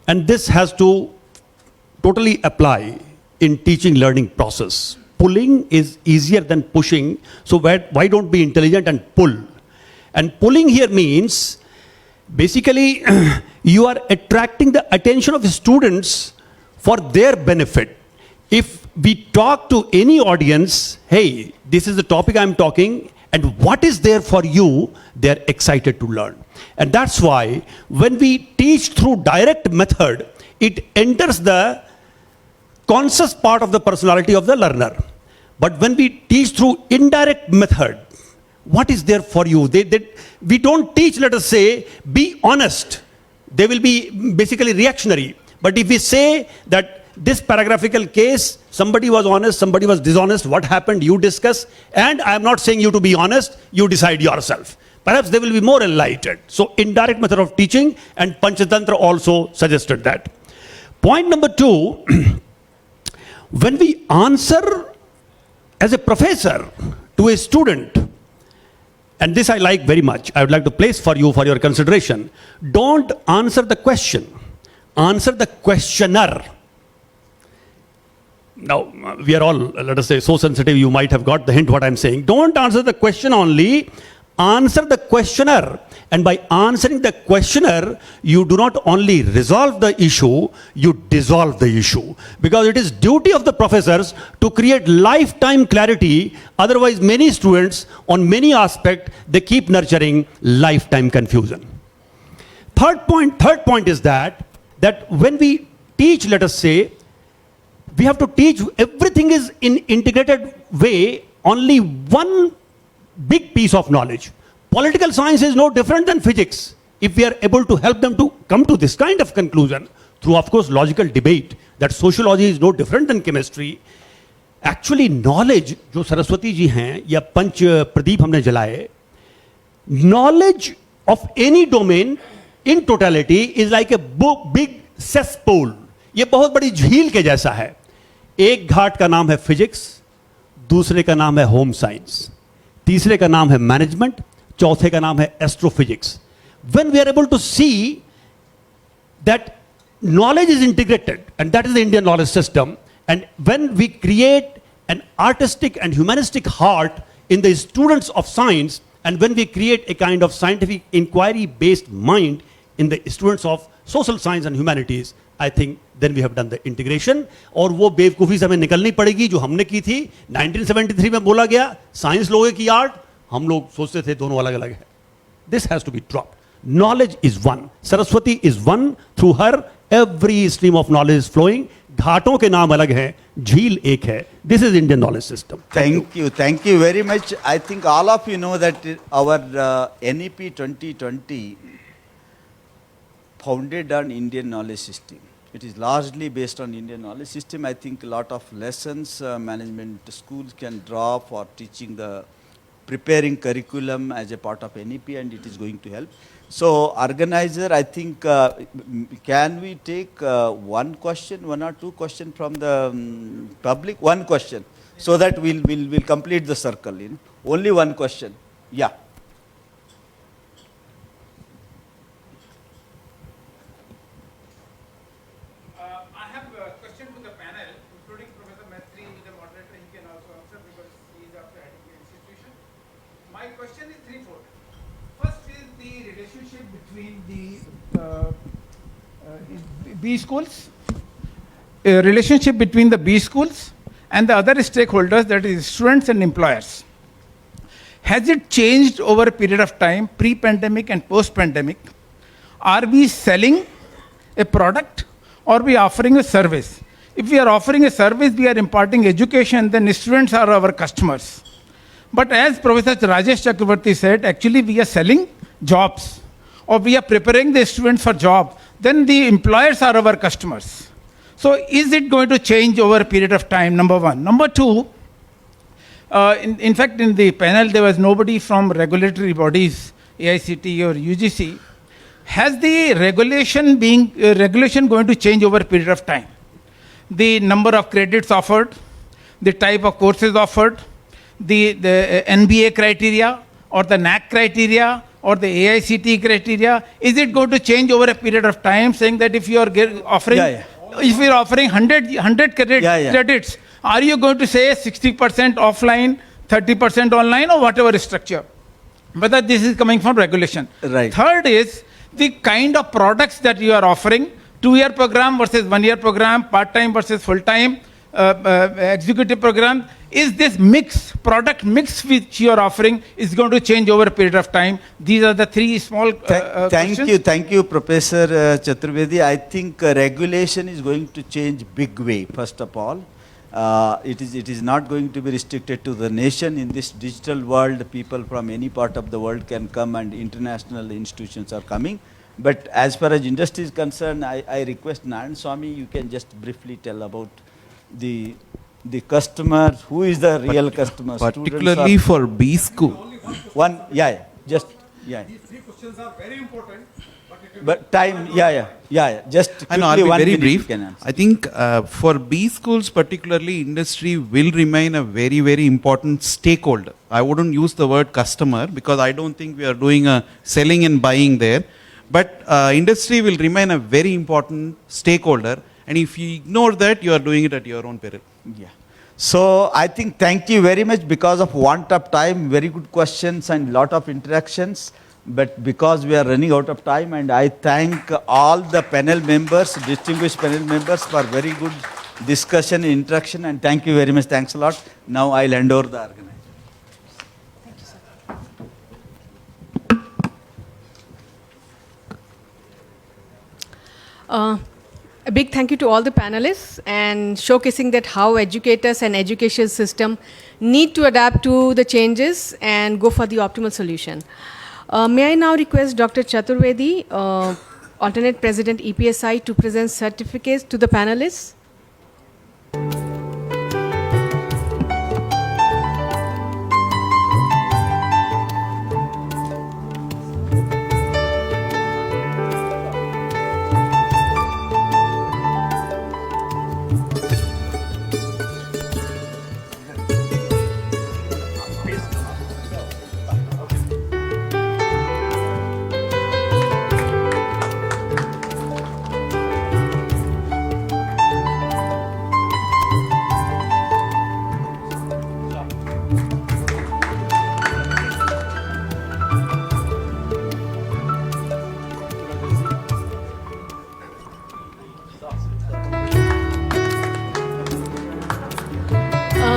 And this has to totally apply in teaching learning process. Pulling is easier than pushing, so why don't be intelligent and pull? And pulling here means basically you are attracting the attention of the students for their benefit. If we talk to any audience, hey, this is the topic I'm talking, and what is there for you, they're excited to learn. And that's why when we teach through direct method, it enters the conscious part of the personality of the learner. But when we teach through indirect method, what is there for you? We don't teach, let us say, be honest. They will be basically reactionary. But if we say that this paragraphical case, somebody was honest, somebody was dishonest, what happened, you discuss, and I am not saying you to be honest, you decide yourself. Perhaps they will be more enlightened. So indirect method of teaching, and Panchatantra also suggested that. Point number two, when we answer as a professor to a student, and this I like very much, I would like to place for you for your consideration, don't answer the question, answer the questioner. Now, we are all, let us say, so sensitive, you might have got the hint what I'm saying. Don't answer the question only, answer the questioner. And by answering the questioner, you do not only resolve the issue, you dissolve the issue. Because it is duty of the professors to create lifetime clarity. Otherwise, many students, on many aspects, they keep nurturing lifetime confusion. Third point is that when we teach, let us say, we have to teach everything is in integrated way, only one big piece of knowledge. Political science is no different than physics. If we are able to help them to come to this kind of conclusion through, of course, logical debate, that sociology is no different than chemistry. Actually, knowledge, जो सरस्वती जी हैं या पंच प्रदीप हमने जलाए, knowledge of any domain in totality is like a big cesspool. ये बहुत बड़ी झील के जैसा है. एक घाट का नाम है फिजिक्स, दूसरे का नाम है होम साइंस, तीसरे का नाम है मैनेजमेंट, चौथे का नाम है astrophysics. When we are able to see that knowledge is integrated, and that is the Indian knowledge system, and when we create an artistic and humanistic heart in the students of science, and when we create a kind of scientific inquiry-based mind in the students of social science and humanities, I think then we have done the integration. और वो बेवकूफ़ी से हमें निकलनी पड़ेगी जो हमने की थी. 1973 में बोला गया साइंस लोगे की आर्ट, हम लोग सोचते थे दोनों अलग अलग है. This has to be dropped. Knowledge is one. Saraswati is one. Through her, every stream of knowledge is flowing. घाटों के नाम अलग हैं, झील एक है. This is Indian knowledge system. Thank you very much. I think all of you know that our NEP 2020 founded on Indian knowledge system. It is largely based on Indian knowledge system. I think a lot of lessons management schools can draw for teaching the preparing curriculum as a part of NEP, and it is going to help. So organizer, I think, can we take one or two questions from the public? One question, so that we'll complete the circle. You know? Only one question. Yeah. I have a question to the panel, including Professor Metri, the moderator. He can also answer because he is after heading the institution. My question is threefold. First is the relationship between the B schools, relationship between the B schools and the other stakeholders, that is students and employers. Has it changed over a period of time, pre-pandemic and post-pandemic? Are we selling a product or we offering a service? If we are offering a service, we are imparting education, then students are our customers. But as Professor Rajesh Chakrabarti said, actually we are selling jobs, or we are preparing the students for job. then the employers are our customers. So is it going to change over a period of time, number one? Number two, in fact, in the panel, there was nobody from regulatory bodies, AICTE or UGC. Has the regulation going to change over a period of time? The number of credits offered, the type of courses offered, the NBA criteria or the NAC criteria or the AICTE criteria, is it going to change over a period of time, saying that if you are offering, if you are offering 100 credits, are you going to say 60% offline, 30% online, or whatever structure? Whether this is coming from regulation. Right. Third is the kind of products that you are offering, 2-year program versus 1-year program, part-time versus full-time, executive program. Is this product mix which you are offering is going to change over a period of time? These are the three small questions. Thank you, Professor Chaturvedi. I think regulation is going to change big way, first of all. It is not going to be restricted to the nation. In this digital world, people from any part of the world can come, and international institutions are coming. But as far as industry is concerned, I request Narayan Swami, you can just briefly tell about the customer, who is the real customer? Particularly for B school. These three questions are very important. But time, just quickly, I know, I'll be very brief. I think for B schools particularly, industry will remain a very, very important stakeholder. I wouldn't use the word customer because I don't think we are doing a selling and buying there. But industry will remain a very important stakeholder. And if you ignore that, you are doing it at your own peril. Yeah. So I think thank you very much because of want of time, very good questions and lot of interactions. But because we are running out of time, and I thank all the panel members, distinguished panel members, for very good discussion and interaction, and thank you very much. Thanks a lot. Now I'll hand over the organizer. Thank you, sir. A big thank you to all the panelists and showcasing that how educators and education system need to adapt to the changes and go for the optimal solution. May I now request Dr. Chaturvedi, alternate president EPSI, to present certificates to the panelists?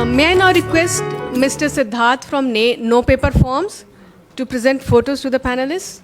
May I now request Mr. Siddharth from No Paper Forms to present photos to the panelists?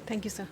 Thank you, sir.